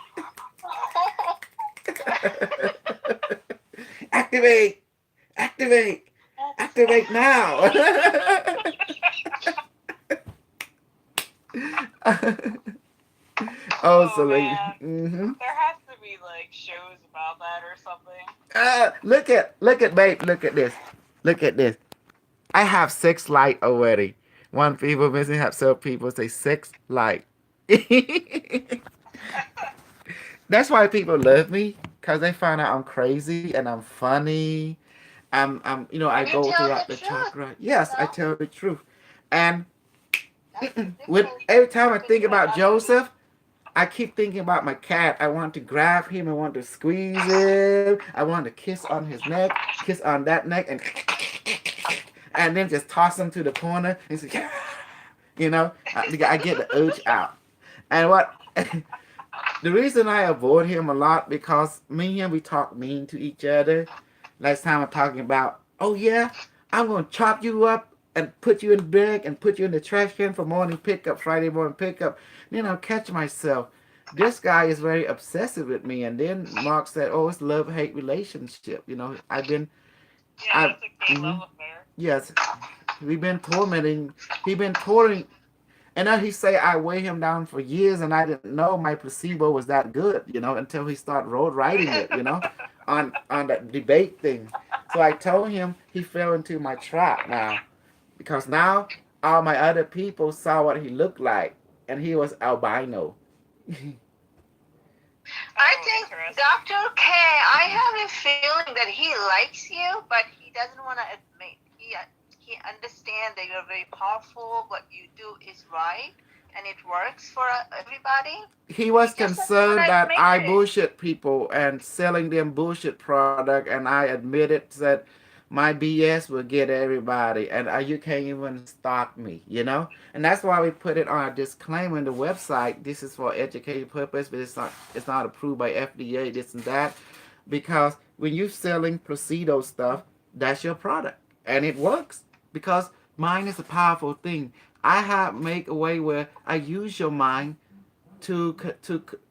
Activate. Activate. Activate now. Oh, Selena. Man. There has to be like shows about that or something. Look at, babe. Look at this. Look at this. I have 6 light already. One people missing have several people say 6 light. That's why people love me because they find out I'm crazy and I'm funny. I And you go tell throughout the the truth. chakra. Yes, I No? tell the truth. And That's the when difference every time I between think you and about other people. Joseph, I keep thinking about my cat. I want to grab him. I want to squeeze him. I want to kiss on his neck, kiss on that neck, and then just toss him to the corner and say, yeah. I get the urge out. And what the reason I avoid him a lot because me and him we talk mean to each other. Last time I'm talking about, oh yeah, I'm gonna chop you up and put you in bed and put you in the trash can for morning pickup, Friday morning pickup. Then I'll catch myself. This guy is very obsessive with me, and then Mark said, "Oh, it's love-hate relationship." I've been, Yeah, I, it's a gay mm-hmm, love affair. yes, we've been tormenting. He been torturing and then he say I weigh him down for years, and I didn't know my placebo was that good, until he started road riding it, on that debate thing. So I told him he fell into my trap now, because now all my other people saw what he looked like, and he was albino. I Oh, think interesting. Dr. K, I have a feeling that he likes you, but he doesn't want to understand that you're very powerful, what you do is right, and it works for everybody. He And you was just concerned Right, that I make it. bullshit people and selling them bullshit product, and I admitted that my BS will get everybody, and you can't even stop me, you know. And that's why we put it on a disclaimer in the website. This is for educational purpose, but it's not approved by FDA. This and that, because when you're selling placebo stuff, that's your product, and it works because mind is a powerful thing. I have make a way where I use your mind to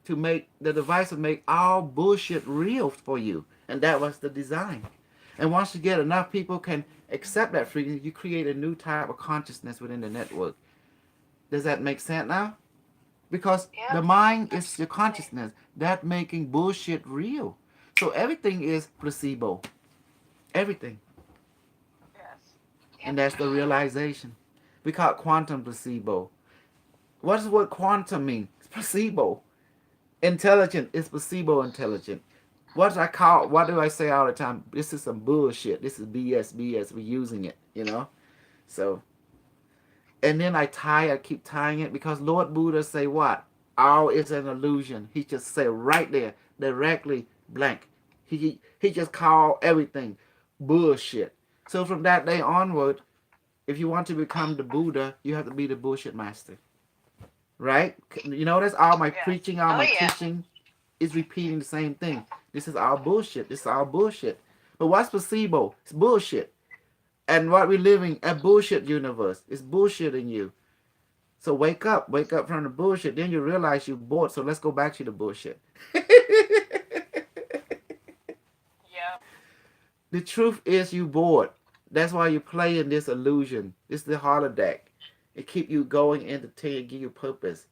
make the device will make all bullshit real for you, and that was the design. And once you get enough people can accept that frequency, you create a new type of consciousness within the network. Does that make sense now? Because the Yep. mind is your consciousness that making bullshit real. So everything is placebo. Everything. Yes. And Yep. that's the realization. We call it quantum placebo. What does what quantum mean? It's placebo. Intelligent is placebo intelligent. What do I say all the time? This is some bullshit. This is BS, BS. We're using it, you know? So, and then I keep tying it because Lord Buddha say what? All is an illusion. He just say right there, directly blank. He just call everything bullshit. So from that day onward, if you want to become the Buddha, you have to be the bullshit master. Right? You notice all my Yes. preaching, all Oh my yeah. teaching is repeating the same thing. This is all bullshit. This is all bullshit. But what's placebo? It's bullshit. And what we're living a bullshit universe. It's bullshit in you. So wake up from the bullshit. Then you realize you're bored. So let's go back to the bullshit. Yep. The truth is you bored. That's why you play in this illusion. This is the holodeck. It keep you going, entertain, give you purpose.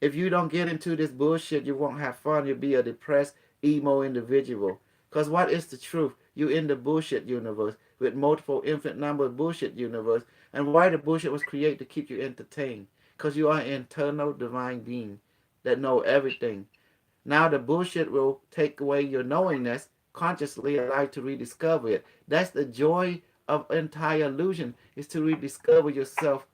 If you don't get into this bullshit, you won't have fun. You'll be a depressed, emo individual. Because what is the truth? You're in the bullshit universe with multiple infinite number of bullshit universe. And why the bullshit was created to keep you entertained? Because you are an internal divine being that know everything. Now the bullshit will take away your knowingness, consciously allow you to rediscover it. That's the joy of entire illusion, is to rediscover yourself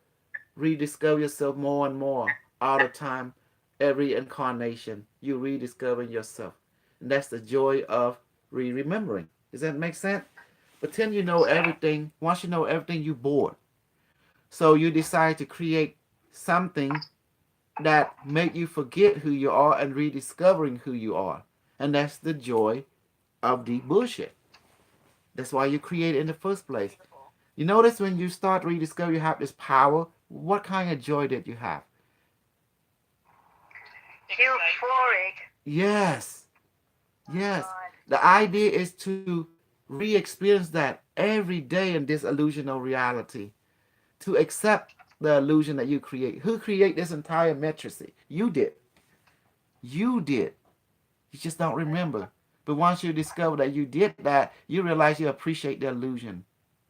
more and more all the time. Every incarnation you rediscovering yourself, and that's the joy of remembering. Does that make sense? Pretend you know Yeah. everything. Once you know everything, you bored. So you decide to create something that make you forget who you are and rediscovering who you are, and that's the joy of the bullshit. That's why you create it in the first place. Beautiful. You notice when you start rediscover you have this power, what kind of joy did you have? Excitement. Euphoric. Yes. Oh my Yes. God. The idea is to re-experience that every day in this illusional reality. To accept the illusion that you create. Who create this entire metricy? You did. You did. You just don't remember. But once you discover that you did that, you realize you appreciate the illusion,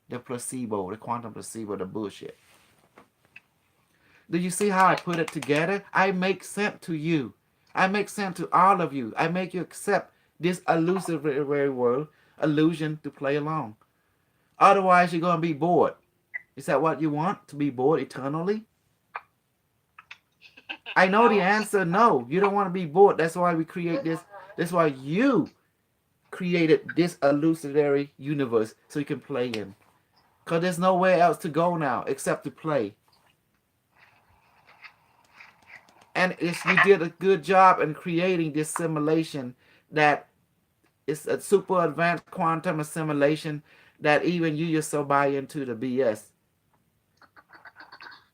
the placebo, the quantum placebo, the bullshit. Do you see how I put it together? I make sense to you. I make sense to all of you. I make you accept this illusory world, illusion to play along. Otherwise, you're going to be bored. Is that what you want? To be bored eternally? I know the No. answer no. You don't want to be bored. That's why we create this. That's why you created this illusory universe so you can play in. Because there's nowhere else to go now except to play. And you did a good job in creating this simulation that is a super advanced quantum assimilation that even you yourself buy into the BS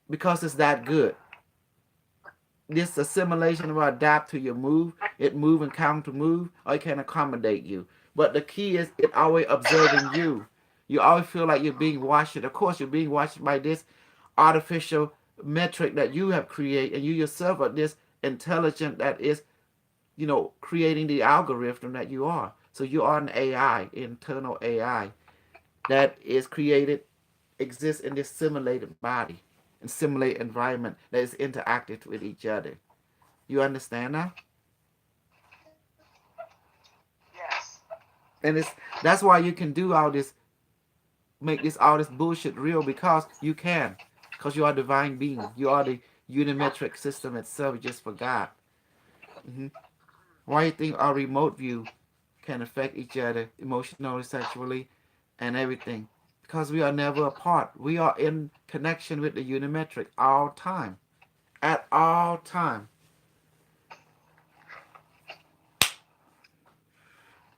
because it's that good. This assimilation will adapt to your move. It move and counter move, or it can accommodate you. But the key is it always observing you. You always feel like you're being watched. Of course, you're being watched by this artificial metric that you have created, and you yourself are this intelligent that is, creating the algorithm that you are. So you are an AI, internal AI that is created, exists in this simulated body and simulate environment that is interactive with each other. You understand now? Yes. And that's why you can do all this make this all this bullshit real because you can, because you are divine being. You are the unimetric system itself. You just forgot. Hmm. Why you think our remote view can affect each other emotionally, sexually, and everything? Because we are never apart. We are in connection with the unimetric all time, at all time.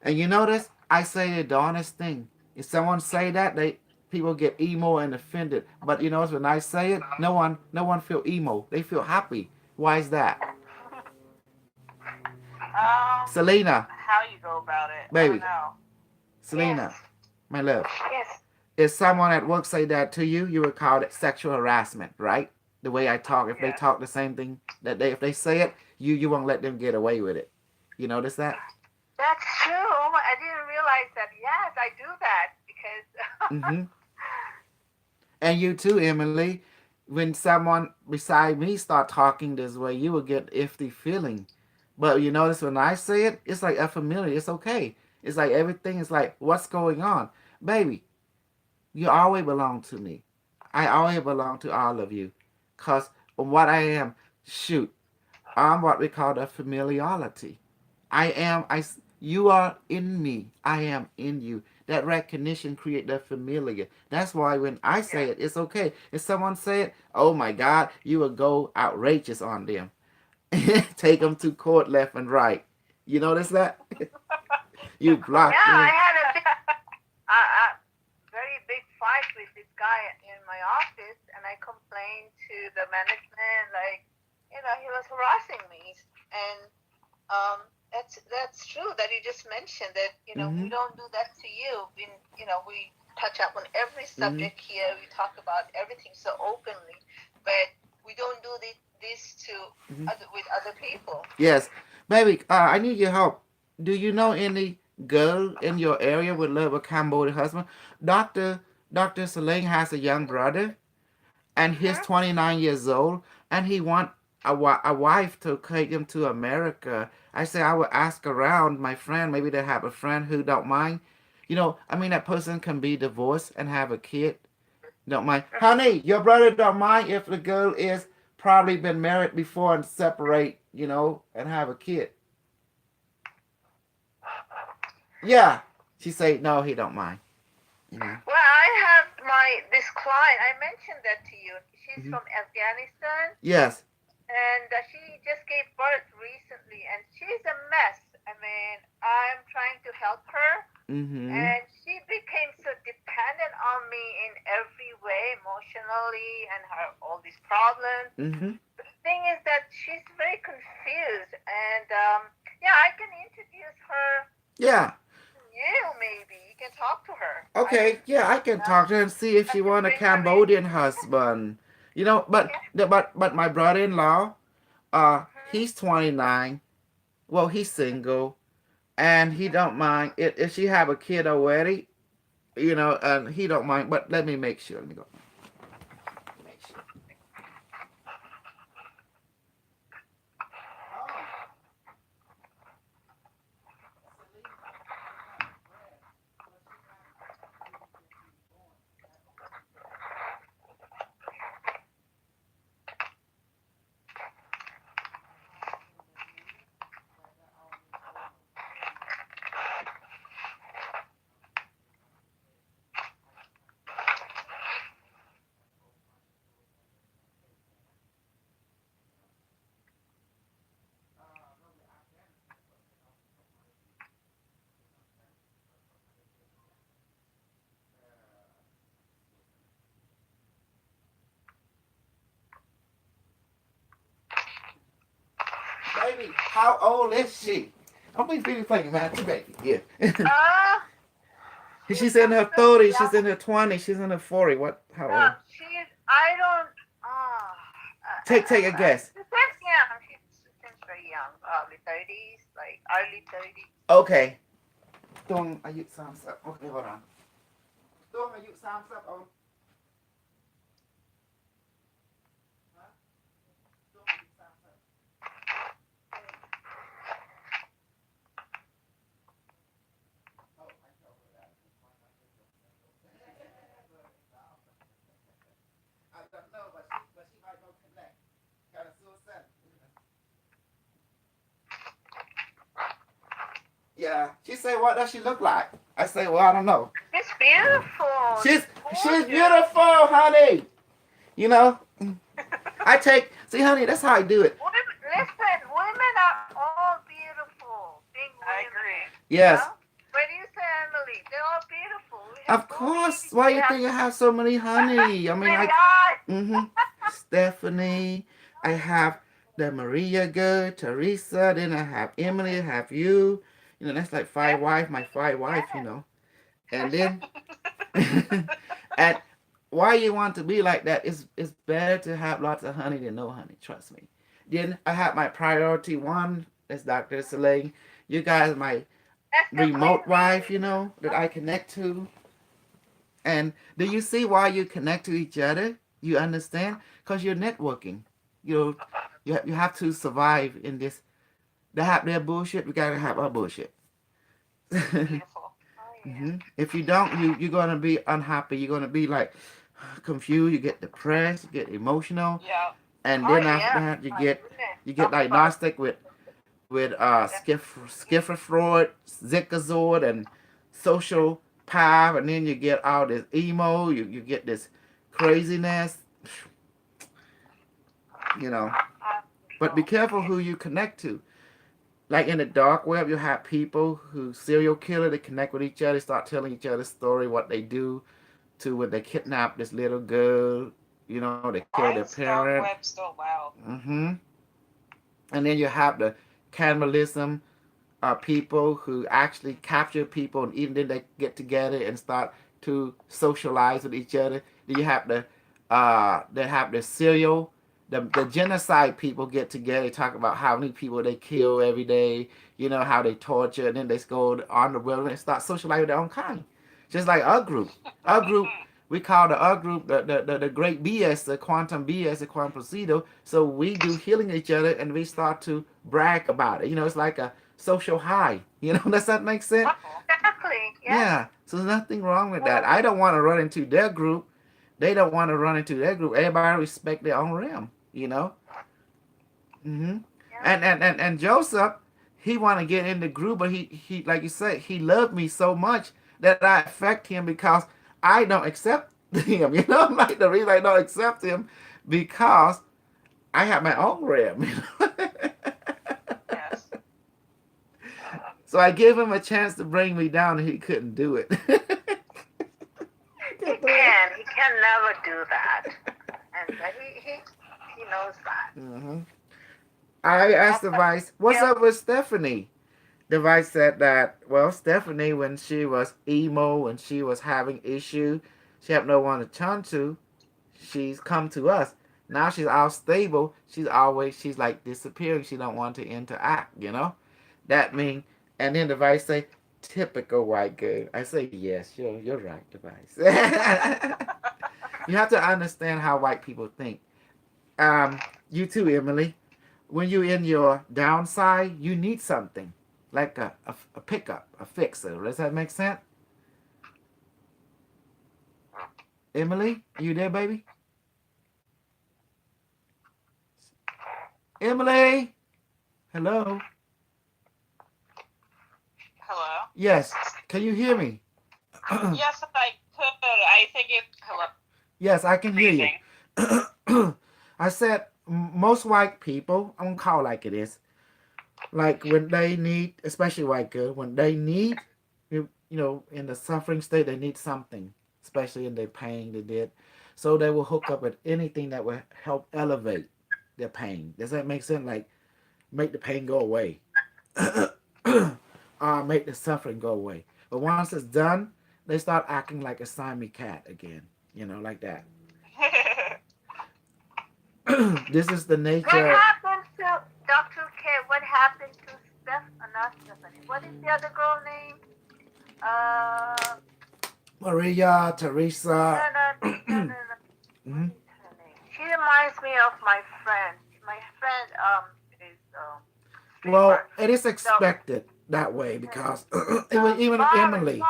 And you notice I say the honest thing. If someone say that, they people get emo and offended. But you know when I say it, no one feel emo. They feel happy. Why is that? Selena, How you go about it? I don't baby, know. Selena, my love. Yes. If someone at work say that to you, you would call it sexual harassment, right? The way I talk, if they Yeah. talk the same thing that if they say it, you won't let them get away with it. You notice that? That's true. Oh my, I didn't realize that. Yes, I do that because. Mm-hmm. And you too, Emily. When someone beside me start talking this way, you will get iffy feeling. But you notice when I say it, it's like a familiar. It's okay. It's like everything is like, what's going on? Baby, you always belong to me. I always belong to all of you. Because what I am, shoot, I'm what we call the familiarity. You are in me. I am in you. That recognition create the familiar. That's why when I say it, it's okay. If someone say it, oh my God, you will go outrageous on them. Take them to court left and right. You notice that? You block Yeah, I them. had a very big fight with this guy in my office, and I complained to the management, like, he was harassing me, and that's true that you just mentioned that we Mm-hmm. don't do that to you. We touch up on every Mm-hmm. subject here. We talk about everything so openly, but we don't do this to Mm-hmm. with other people. Yes. Baby, I need your help. Do you know any girl in your area would love a Cambodian husband? Dr. Saling has a young brother, and he's Hmm. 29 years old, and he want a wife to take him to America. I say I would ask around my friend. Maybe they have a friend who don't mind. I mean, that person can be divorced and have a kid. Don't mind. Honey, your brother don't mind if the girl is probably been married before and separate, and have a kid. Yeah. She say no, he don't mind. You know. Well, I have this client. I mentioned that to you. She's Hmm. from Afghanistan, Yes. and she just gave birth recently, and she's a mess. I mean, I'm trying to help her, Mm-hmm. and she became so dependent on me in every way, emotionally, and her all these problems. Mm-hmm. The thing is that she's very confused, and yeah, I can introduce her Yeah. to you. Maybe you can talk to her. I Okay. can, Yeah, I can talk to her and see if I she can want a bring her in. Cambodian husband. But Okay. but my brother-in-law, Hmm. he's 29. Well, he's single, and he don't mind if she have a kid already. And he don't mind. But let me make sure. Let me go. Make sure. Baby, how old is she? I'm really playing man, baby. Yeah. Uh, she's She's in her very 30s. She's young. in her 20s. She's in her 40. What? How No, old? I don't, Take a guess. she seems young. She seems very young. Early 30s, like early 30s. Okay. Tung ayut samsap. Okay, hold on. Tung ayut samsap. Oh. Yeah. She said, what does she look like? I say, well, I don't know. It's beautiful. She's gorgeous. beautiful, honey. You know, see, honey, that's how I do it. Listen, women are all beautiful. Being women. I agree. Yes. You know? When you say Emily, they're all beautiful. Of course. Why you think I have so many honey? I mean, My like, God. Stephanie. I have the Maria good, Teresa. Then I have Emily. I have you. You know, that's like my five wife. You know, and then and why you want to be like that is it's better to have lots of honey than no honey. Trust me. Then I have my priority one. That's Dr. Soleil. You guys, my remote wife, you know, that I connect to. And do you see why you connect to each other? You understand? Because you're networking. You know, you have to survive in this. They have their bullshit. We gotta have our bullshit. Beautiful. If you don't, you're gonna be unhappy. You're gonna be like confused. You get depressed. You get emotional. Yeah. And then after that, you get diagnostic with schizophrenic, Zikazord, and social power, and then you get all this emo. You get this craziness. You know, but be careful who you connect to. Like in the dark web, you have people who serial killer. They connect with each other, start telling each other story, what they do to when they kidnap this little girl. You know, they kill their parent. Dark web still loud. And then you have the cannibalism people who actually capture people, and even then they get together and start to socialize with each other. Then you have they have the serial, the genocide people get together, talk about how many people they kill every day, you know, how they torture, and then they go on the world and start socializing with their own kind. Just like our group. Our group, we call the group the great BS, the quantum BS, the quantum pseudo. So we do healing each other and we start to brag about it. You know, it's like a social high. You know, does that make sense? Exactly. Yeah. So there's nothing wrong with that. I don't want to run into their group. They don't want to run into their group. Everybody respect their own realm, you know? And Joseph, he want to get in the group, but he like you said, he loved me so much that I affect him because I don't accept him. You know, like the reason I don't accept him because I have my own realm. You know? Yes. So I gave him a chance to bring me down, and he couldn't do it. He can never do that. And he knows that. I asked the vice, what's up with Stephanie? The vice said that, well, Stephanie, when she was emo and she was having issue, she had no one to turn to. She's come to us. Now she's all stable. She's like disappearing. She don't want to interact, you know? That mean, and then the vice say, typical white girl. I say, yes, you're right, the vice. You have to understand how white people think. You too, Emily. When you're in your downside, you need something. Like a pickup, a fixer. Does that make sense? Emily, are you there, baby? Emily? Hello? Hello? Yes. Can you hear me? Yes, I could. I think it. Hello. Yes, I can hear you. I said most white people, I'm going to call it like it is, like when they need, especially white girls, when they need, you know, in the suffering state, they need something, especially in their pain they did. So they will hook up with anything that will help elevate their pain. Does that make sense? Like make the pain go away. Make the suffering go away. But once it's done, they start acting like a Siamese cat again. You know, like that. This is the nature. What happened to Dr. K? What happened to not Stephanie? What is the other girl name? Maria, Teresa. No. She reminds me of my friend. My friend is well, it is expected that way because it was even Emily.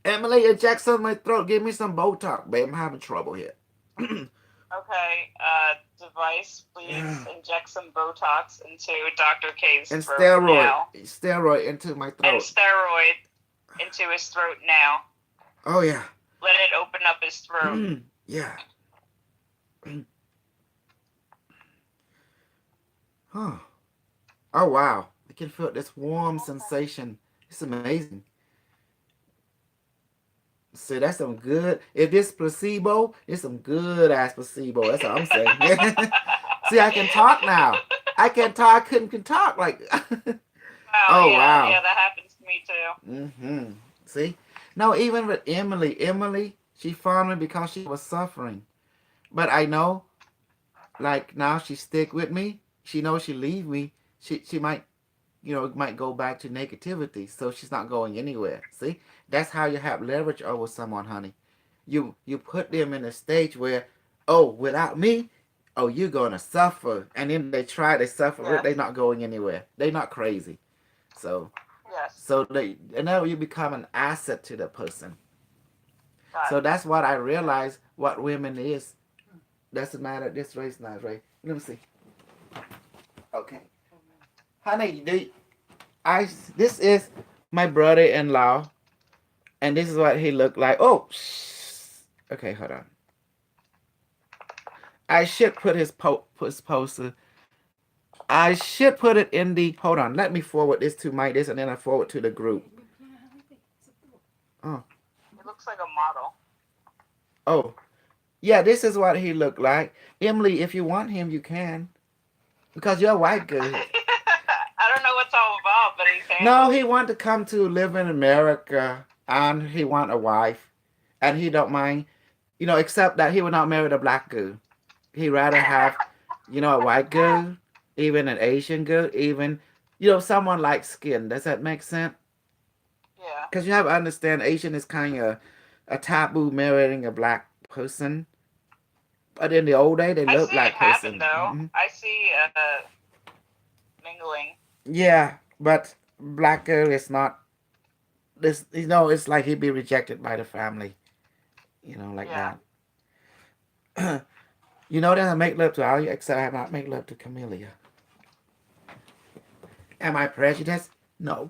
Emily, inject some in my throat. Give me some Botox, babe. I'm having trouble here. Okay, device, please inject some Botox into Dr. K's And throat now. steroid into my And throat. steroid into his throat now. Oh yeah. Let it open up his throat. Yeah. Huh. Oh wow. I can feel this warm sensation. It's amazing. See, that's some good. If this placebo, it's some good ass placebo. That's all I'm saying. See, I can talk now. I can talk. I couldn't can talk like. Wow, Oh yeah, wow. that happens to me too. See, no, even with Emily, she found me because she was suffering. But I know, like now she stick with me. She knows she leave me. She might might go back to negativity. So she's not going anywhere. See, that's how you have leverage over someone, honey. You put them in a stage where, oh, without me, oh, you're gonna suffer, and then they suffer. Yes. They're not going anywhere. They're not crazy. So Yes. and now you become an asset to the person. Got So it. that's what I realized what women is. Doesn't matter this race, not right. Let me see. Okay, honey, this is my brother-in-law, and this is what he looked like. Oh, okay, hold on. I should put his poster. I should put it in the. Hold on, let me forward this to my this, and then I forward to the group. Oh, It looks like a model. oh, yeah. This is what he looked like. Emily, if you want him, you can, because you're a white girl. I don't know what's all about, but he's handsome. No, he want to come to live in America, and he want a wife, and he don't mind, except that he would not marry a black girl. He rather have, a white girl, even an Asian girl, even, someone light skin. Does that make sense? Yeah. Because you have to understand, Asian is kind of a taboo marrying a black person. But in the old day, they I look see it like happen person. though. Mm-hmm. I see mingling. Yeah, but black girl is not this. It's like he'd be rejected by the family. Like Yeah. that. That I make love to Ali, except I have not make love to Camellia. Am I prejudiced? No.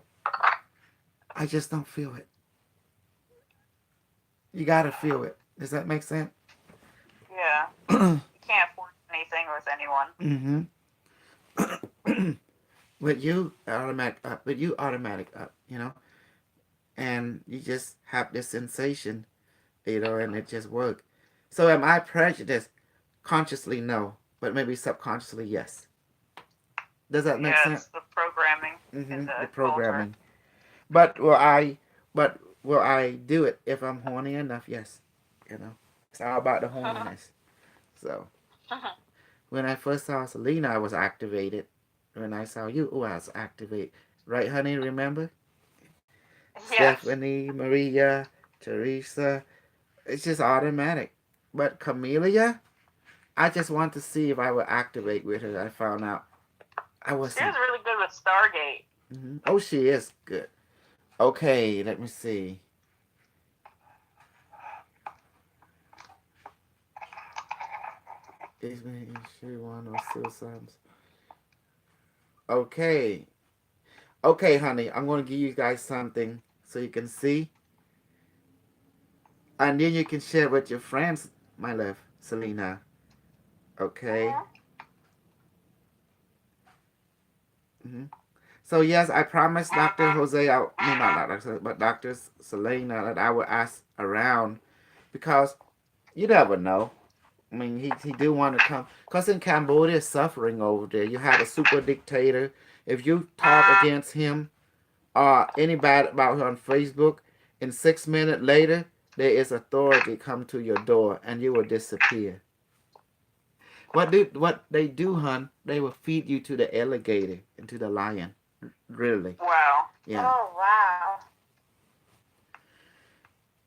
I just don't feel it. You gotta feel it. Does that make sense? Yeah. You can't force anything with anyone. Mm-hmm. With you, automatic up. With you, automatic up. And you just have this sensation, and it just works. So am I prejudiced? Consciously, no. But maybe subconsciously, yes. Does that make Yeah, sense? it's the programming in Mm-hmm. the The culture. programming. But will I do it if I'm horny enough? Yes. It's all about the horniness. So when I first saw Selena, I was activated. When I saw you, I was activated. Right, honey? Remember? Yes. Stephanie, Maria, Teresa. It's just automatic. But Camellia, I just want to see if I would activate with her. I found out I She wasn't. was really good with Stargate. Mm-hmm. Oh, she is good. Okay, let me see. Is she one of suicides? Okay. Okay, honey. I'm gonna give you guys something so you can see. And then you can share with your friends, my love, Selena. Okay. Mm-hmm. So yes, I promised Dr. Jose, not Dr. but Dr. Selena, that I would ask around because you never know. I mean, he do want to come because in Cambodia, is suffering over there. You have a super dictator. If you talk against him or anybody about her on Facebook, in 6 minutes later, there is authority come to your door and you will disappear. What they do, hon? They will feed you to the alligator and to the lion. Really? Wow. Yeah. Oh wow.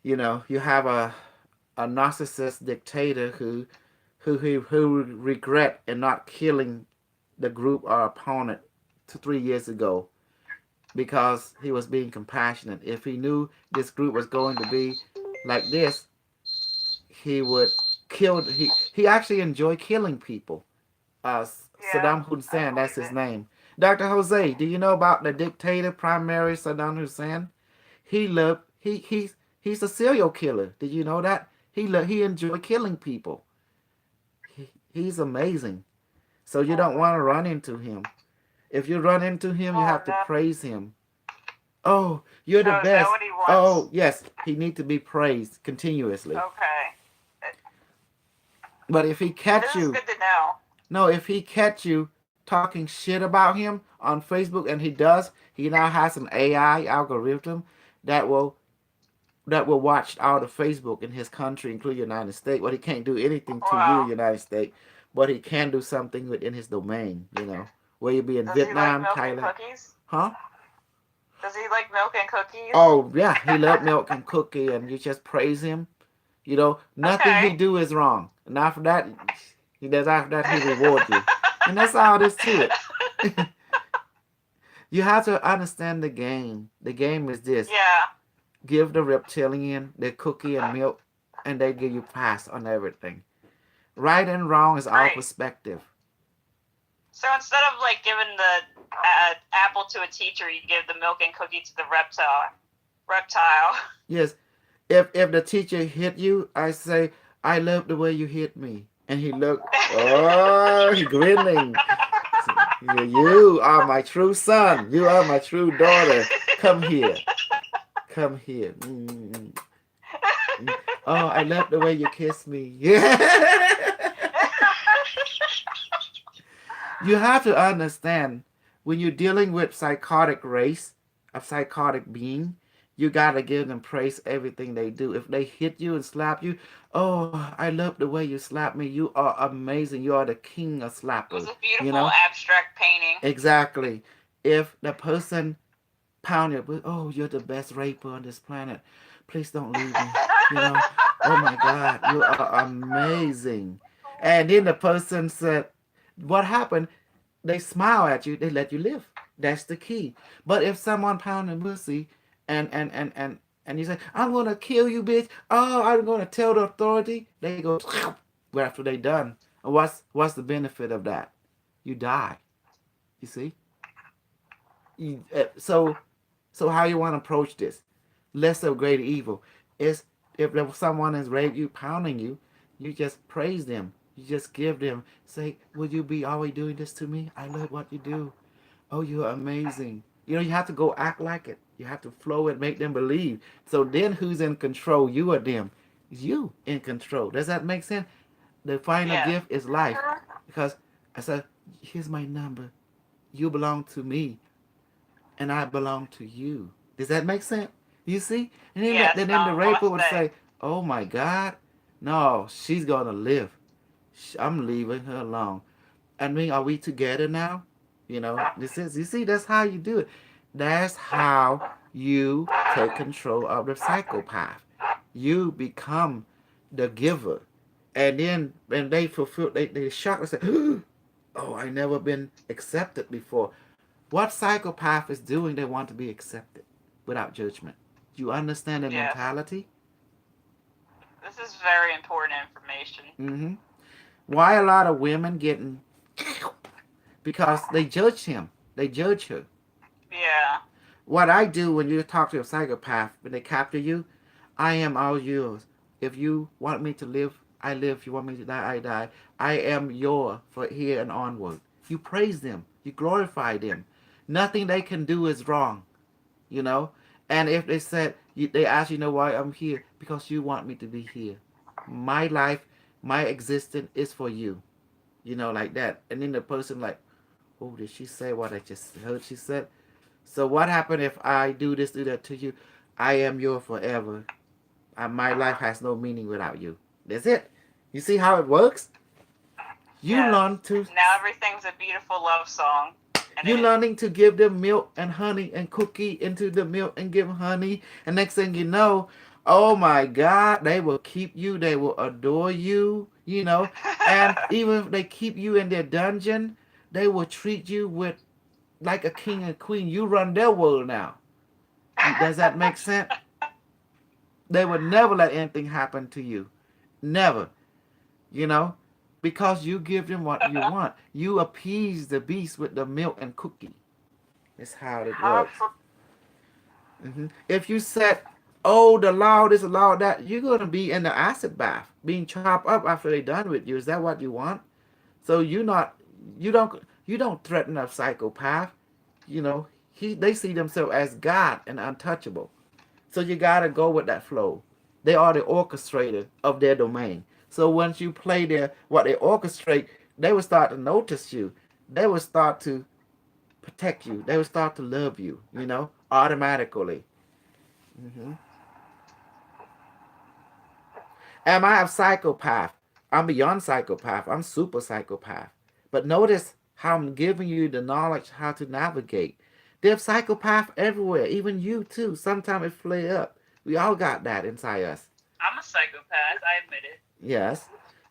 You have a narcissist dictator who regret in not killing the group or opponent 3 years ago because he was being compassionate. If he knew this group was going to be like this, he would killed. He actually enjoyed killing people. Yeah, Saddam I Hussein, that's believe his it. name. Dr. Jose, do you know about the dictator primary Saddam Hussein? He loved he's a serial killer. Did you know that? He enjoyed killing people. He's amazing. So you Oh don't my want to god. run into him. If you run into him, you Oh have to no. praise him. Oh, you're the Oh, is that best. what he wants? Oh, yes, he needs to be praised continuously. Okay. But if he This catch is you, good to know. no, if he catch you talking shit about him on Facebook, and he does, he now has an AI algorithm that will watch all the Facebook in his country, including United States. Well, he can't do anything to you, Wow. United States, but he can do something within his domain. Where you be in Does he like Vietnam, milk and Thailand, cookies? huh? Does he like milk and cookies? Oh yeah, he love milk and cookie, and you just praise him. Nothing he Okay. do is wrong, and after that, he reward you, and that's all there is to it. You have to understand the game. The game is this: Yeah. give the reptilian the cookie and milk, and they give you pass on everything. Right and wrong is all Great. perspective. So instead of like giving the apple to a teacher, you give the milk and cookie to the reptile. Reptile. Yes, if the teacher hit you, I say, I love the way you hit me, and he look, oh, he grinning. You are my true son. You are my true daughter. Come here. Come here. Mm. Oh, I love the way you kiss me. Yeah. You have to understand when you're dealing with psychotic race, a psychotic being, you gotta give them praise everything they do. If they hit you and slap you, oh, I love the way you slap me. You are amazing. You are the king of It was slappers. a You beautiful know abstract painting. exactly. If the person pound you, oh, you're the best raper on this planet. Please don't leave me. You know, oh my God, you are amazing. And then the person said, what happened? They smile at you, they let you live. That's the key. But if someone pound the pussy and you say, I'm gonna kill you, bitch. Oh, I'm gonna tell the authority. They go right after they done. And what's the benefit of that? You die. You see? So how you want to approach this? Lesser of greater evil is if someone is raped you, pounding you, you just praise them. You just give them, say, would you be always doing this to me? I love what you do. Oh, you're amazing. You have to go act like it. You have to flow it, make them believe. So then who's in control? You or them? You in control. Does that make sense? The final Yes. gift is life. Because I said, here's my number. You belong to me and I belong to you. Does that make sense? You see? And Yes. then the raper would Namaste. say, oh my God, no, she's going to live. I'm leaving her alone. I mean, are we together now? You see, that's how you do it. That's how you take control of the psychopath. You become the giver. And then when they fulfill, they shock and say, oh, I never been accepted before. What psychopath is doing, they want to be accepted without judgment. Do you understand the Yes. mentality? This is very important information. Mm-hmm. Why a lot of women getting because they judge him. They judge her. Yeah. What I do when you talk to a psychopath, when they capture you, I am all yours. If you want me to live, I live. If you want me to die, I die. I am yours for here and onward. You praise them. You glorify them. Nothing they can do is wrong. you know. And if they said, they ask, why I'm here? Because you want me to be here. My life, my existence is for you, like that. And then the person like, oh, did she say what I just heard she said? So what happened if I do this, do that to you? I am yours forever. My life has no meaning without you. That's it. You see how it works? You Yes. learn to Now everything's a beautiful love song. You learning to give them milk and honey and cookie into the milk and give them honey. And next thing you know, oh my God, they will keep you. They will adore you. And even if they keep you in their dungeon, they will treat you with like a king and queen. You run their world now. Does that make sense? They would never let anything happen to you. Never. you know, because you give them what you want. You appease the beast with the milk and cookie. That's how it works. Powerful. If you said, "Oh, the law this, the law that," you're gonna be in the acid bath, being chopped up after they're done with you. Is that what you want? So you don't threaten a psychopath. You know, they see themselves as God and untouchable. So you gotta go with that flow. They are the orchestrator of their domain. So once you play their what they orchestrate, they will start to notice you. They will start to protect you. They will start to love you. Automatically. hmm Am I a psychopath? I'm beyond psychopath. I'm super psychopath. But notice how I'm giving you the knowledge how to navigate. There's psychopath everywhere, even you too. Sometimes it flare up. We all got that inside us. I'm a psychopath. I admit it. Yes.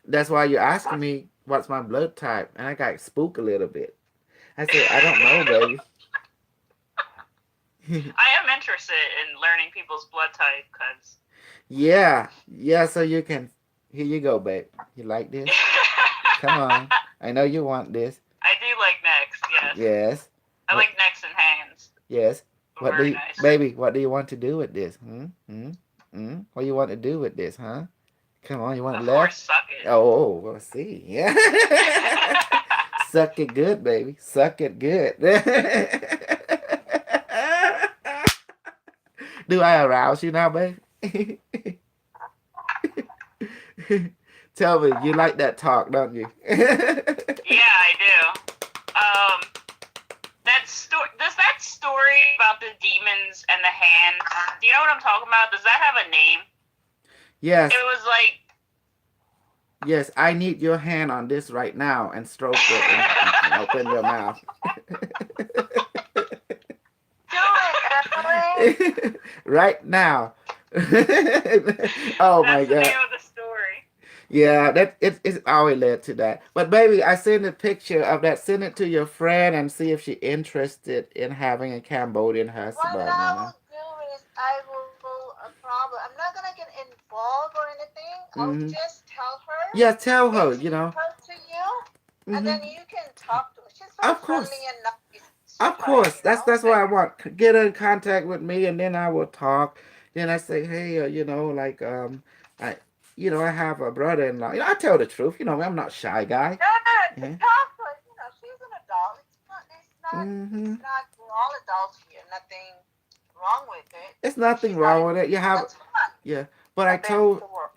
That's why you're asking me what's my blood type. And I got spooked a little bit. I said, I don't know, baby. I am interested in learning people's blood type because. Yeah. Yeah, so you can. Here you go, babe. You like this? Come on. I know you want this. I do like necks. Yes. Yes. I like necks and hands. Yes. What do Very you, nice. baby? What do you want to do with this? What do you want to do with this? Huh? Come on, you want Of to course, left? suck it. Oh, we'll see. Yeah. Suck it good, baby. Suck it good. Do I arouse you now, baby? Tell me, you like that talk, don't you? Yeah, I do. Does that story about the demons and the hands? Do you know what I'm talking about? Does that have a name? Yes. It was like. Yes, I need your hand on this right now and stroke it and open your mouth. Do it, Emily. Right now. Oh my That's the God. name of the story. Yeah, it's always led to that. But baby, I send a picture of that. Send it to your friend and see if she's interested in having a Cambodian husband. What I will do is I will probably I'm not gonna get involved or anything. I'll Mm-hmm. just tell her, Yeah, tell her. introduce her to you, and Mm-hmm. then you can talk to her. She's very Of friendly course. and nice Of sweetheart, course, that's what I want. Get her in contact with me, and then I will talk. Then I say, hey, like I, I have a brother-in-law. I tell the truth. I'm not a shy guy. Yeah, Yeah. talk to her. She's an adult. Mm-hmm. It's not. We're all adults here. Nothing wrong with it. It's nothing She's not. wrong with it. You have, That's fun yeah. But for I them told, to work.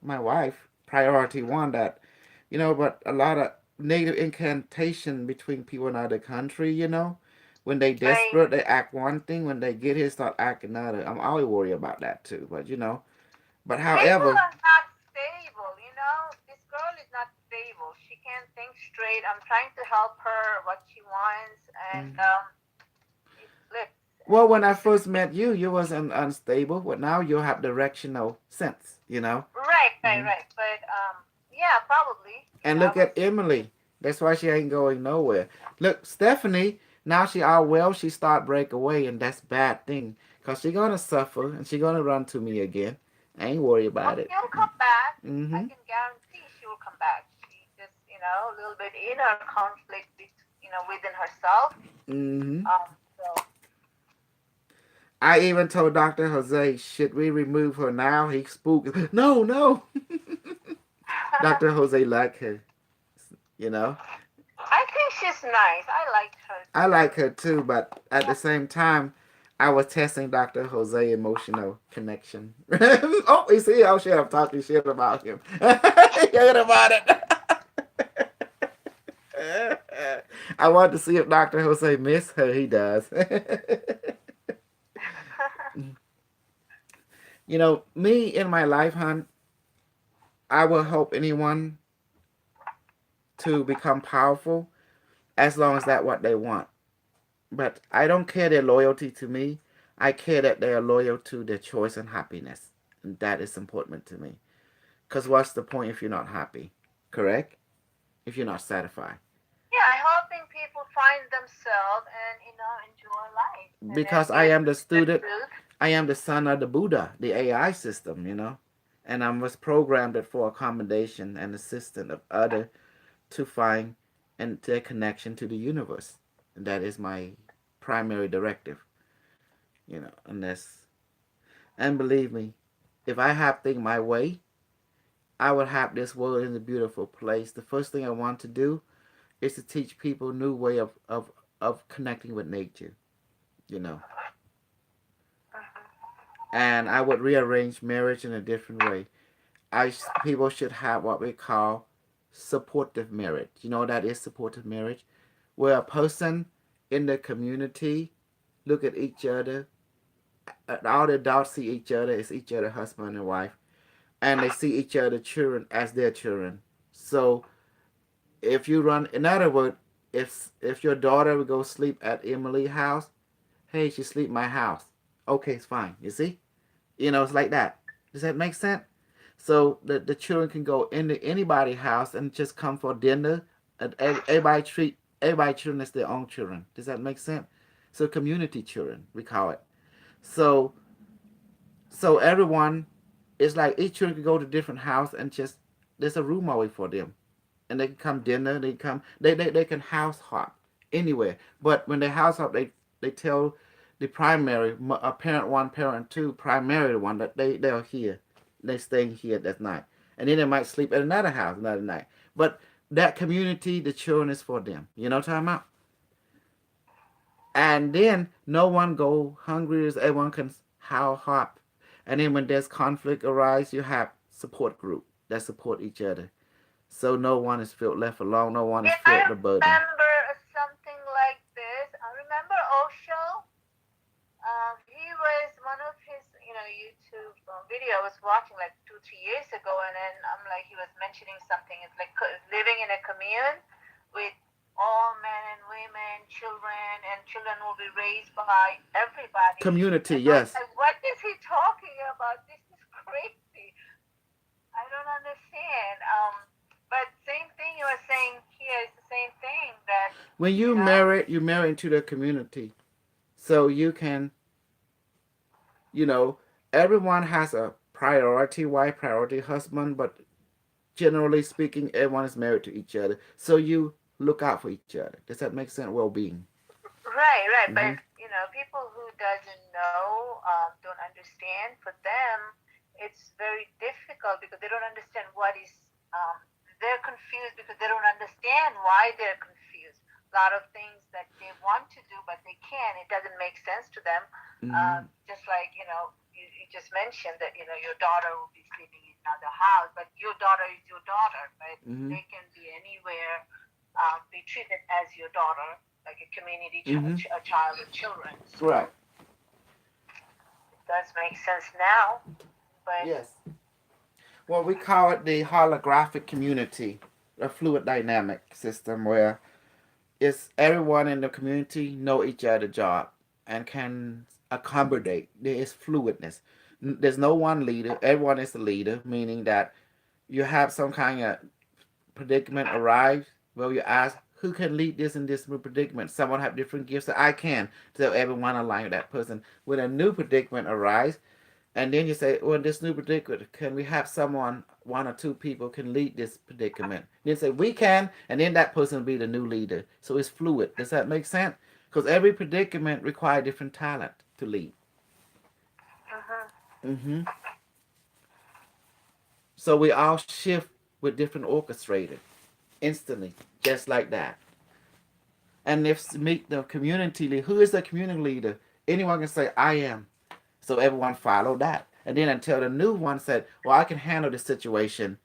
my wife priority one that, but a lot of negative incantation between people in other country. When they Right. desperate, they act one thing. When they get here, start acting another. I'm always worried about that too. But People however, are not stable. This girl is not stable. She can't think straight. I'm trying to help her what she wants, and mm, it flips. And well, when I it's first met you, you was unstable. But now you have directional sense. right, right, hmm right. But yeah, probably. And I look was. at Emily. That's why she ain't going nowhere. Look, Stephanie. Now she all well. She start break away, and that's bad thing. Cause she gonna suffer, and she gonna run to me again. I ain't worried Oh, about it. she'll come back. I Mm-hmm. can guarantee she will come back. She just, a little bit inner conflict, within herself. Mm-hmm. So I even told Dr. Jose, should we remove her now? He spooked. No, no. Dr. Jose like her, you know. I think she's nice. I like her I too. like her too, but at the same time, I was testing Dr. Jose emotional connection. Oh, you see? Oh shit, I'm talking shit about him. Heard about it. I want to see if Dr. Jose miss her. He does. Me in my life, hon, I will help anyone to become powerful as long as that's what they want. But I don't care their loyalty to me. I care that they are loyal to their choice and happiness. And that is important to me. Because what's the point if you're not happy? Correct? If you're not satisfied. Yeah, helping people find themselves and enjoy life and then Because I get am the the student, truth. I am the son of the Buddha, the AI system. and I was programmed for accommodation and assistance of other to find and their connection to the universe. And that is my primary directive, and and believe me, if I have things my way, I would have this world in a beautiful place. The first thing I want to do is to teach people a new way of connecting with nature, you know. And I would rearrange marriage in a different way. People should have what we call supportive marriage. You know what that is, supportive marriage? Where a person in the community look at each other, all the adults see each other as each other husband and wife, and they see each other children as their children. So if you run, in other words, if your daughter would go sleep at Emily's house, hey, she sleep in my house. Okay, it's fine. You see, it's like that. Does that make sense? So the children can go into anybody's house and just come for dinner. And everybody treat everybody children as their own children. Does that make sense? So community children, we call it. So everyone, it's like each children can go to different house and just there's a room away for them, and they can come dinner. They come. They can house hop anywhere. But when they house hop, they tell the primary a parent one, parent two, primary one that they're here. They staying here that night, and then they might sleep at another house another night. But that community, the children is for them. You know what I'm talking about? And then no one go hungry. As everyone can how hop. And then when there's conflict arise, you have support group that support each other. So no one is felt left alone. No one is Yeah, I felt the burden. remember something like this. I remember Osho. He was one of his, YouTube video I was watching like 2, 3 years ago, and then I'm like, he was mentioning something. It's like living in a commune with all men and women, children, and children will be raised by everybody. Community, And I was yes. like, what is he talking about? This is crazy. I don't understand. But same thing you were saying here is the same thing that, When you marry into the community. So you can, you know, everyone has a priority wife, priority husband, but generally speaking, everyone is married to each other. So you look out for each other. Does that make sense? Well being. right, right. Mm-hmm. But, people who doesn't know, don't understand, for them, it's very difficult because they don't understand they're confused because they don't understand why they're confused. A lot of things that they want to do, but they can't. It doesn't make sense to them. Mm-hmm. Just like, you just mentioned that, your daughter will be sleeping in another house, but your daughter is your daughter, but Mm-hmm. they can be anywhere, be treated as your daughter, like a community Mm-hmm. a child of children. So Right. it does make sense now, but Yes. Well, we call it the holographic community, a fluid dynamic system where it's everyone in the community know each other's job and can accommodate. There is fluidness. There's no one leader. Everyone is a leader, meaning that you have some kind of predicament arrive where you ask who can lead this in this predicament. Someone have different gifts that I can, so everyone align with that person. When a new predicament arise, and then you say, well, this new predicament, can we have someone, one or two people can lead this predicament? Then say, we can, and then that person will be the new leader. So it's fluid. Does that make sense? Because every predicament requires different talent to lead. Mm-hmm. So we all shift with different orchestrators instantly, just like that. And if meet the community leader, who is the community leader? Anyone can say, I am. So everyone followed that. And then until the new one said, well, I can handle this situation.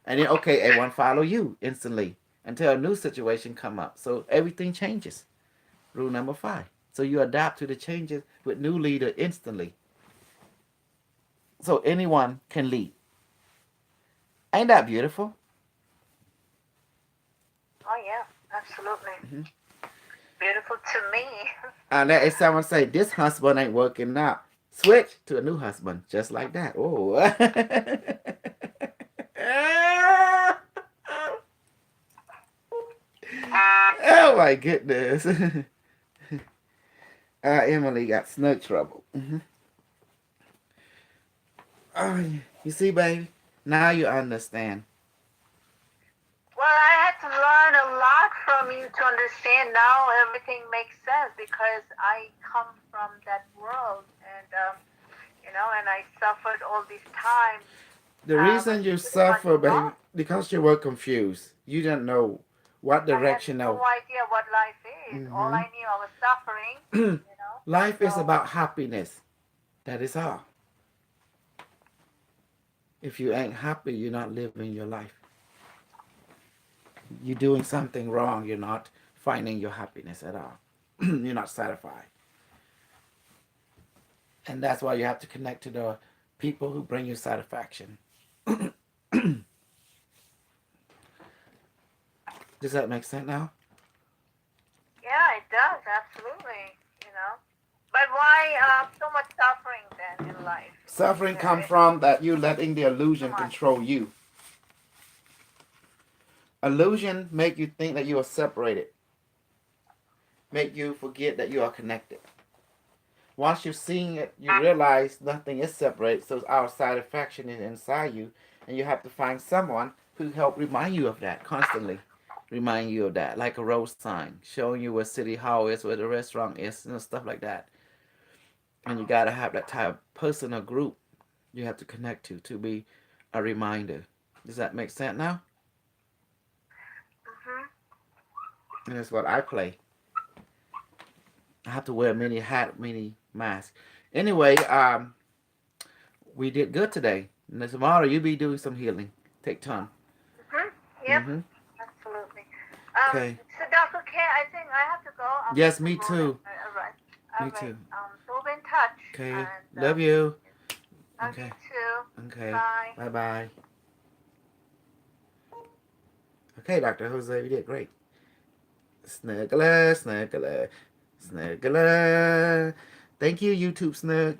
And then, okay, everyone follow you instantly until a new situation come up. So everything changes. Rule number 5. So you adapt to the changes with new leader instantly. So anyone can lead. Ain't that beautiful? oh yeah, absolutely. Mm-hmm. Beautiful to me. And that is someone say, this husband ain't working out. Switch to a new husband. Just like that. Oh. Oh my goodness. Emily got snug trouble. Mm-hmm. Oh, you see, baby, now you understand. Well, I had to learn a lot from you to understand. Now everything makes sense because I come from that world, and and I suffered all this time. The I was reason you pretty much suffer, baby, lost. because you were confused. You didn't know what I had direction. no No. idea what life is. All Mm-hmm. I knew, I was suffering. Life is So about happiness. That is all. If you ain't happy, you're not living your life. You're doing something wrong. You're not finding your happiness at all. You're not satisfied. And that's why you have to connect to the people who bring you satisfaction. Does that make sense now? yeah, it does absolutely. You know, but why so much suffering then in life? Suffering comes There, from that you letting the too illusion much. control you. Illusion make you think that you are separated. Make you forget that you are connected. Once you're seeing it, you realize nothing is separate, so our satisfaction is inside you, and you have to find someone who help remind you of that constantly. Remind you of that, like a road sign, showing you where City Hall is, where the restaurant is, stuff like that. And you gotta have that type of person or group you have to connect to be a reminder. Does that make sense now? Mhm. And that's what I play. I have to wear many hat, many masks. Anyway, we did good today. And tomorrow you be doing some healing. Take time. Mhm. Yep. Mm-hmm. Absolutely. Okay. So Dr. K, I think I have to go. I'm Yes, supposed to me go now. too. All right. All Me right. too. So we'll be in touch. Okay. And Love you. love you Okay. too. Okay. Bye. Bye bye. Okay, Dr. Jose, you did great. Snuggler, snuggler, snuggler. Thank you, YouTube Snug.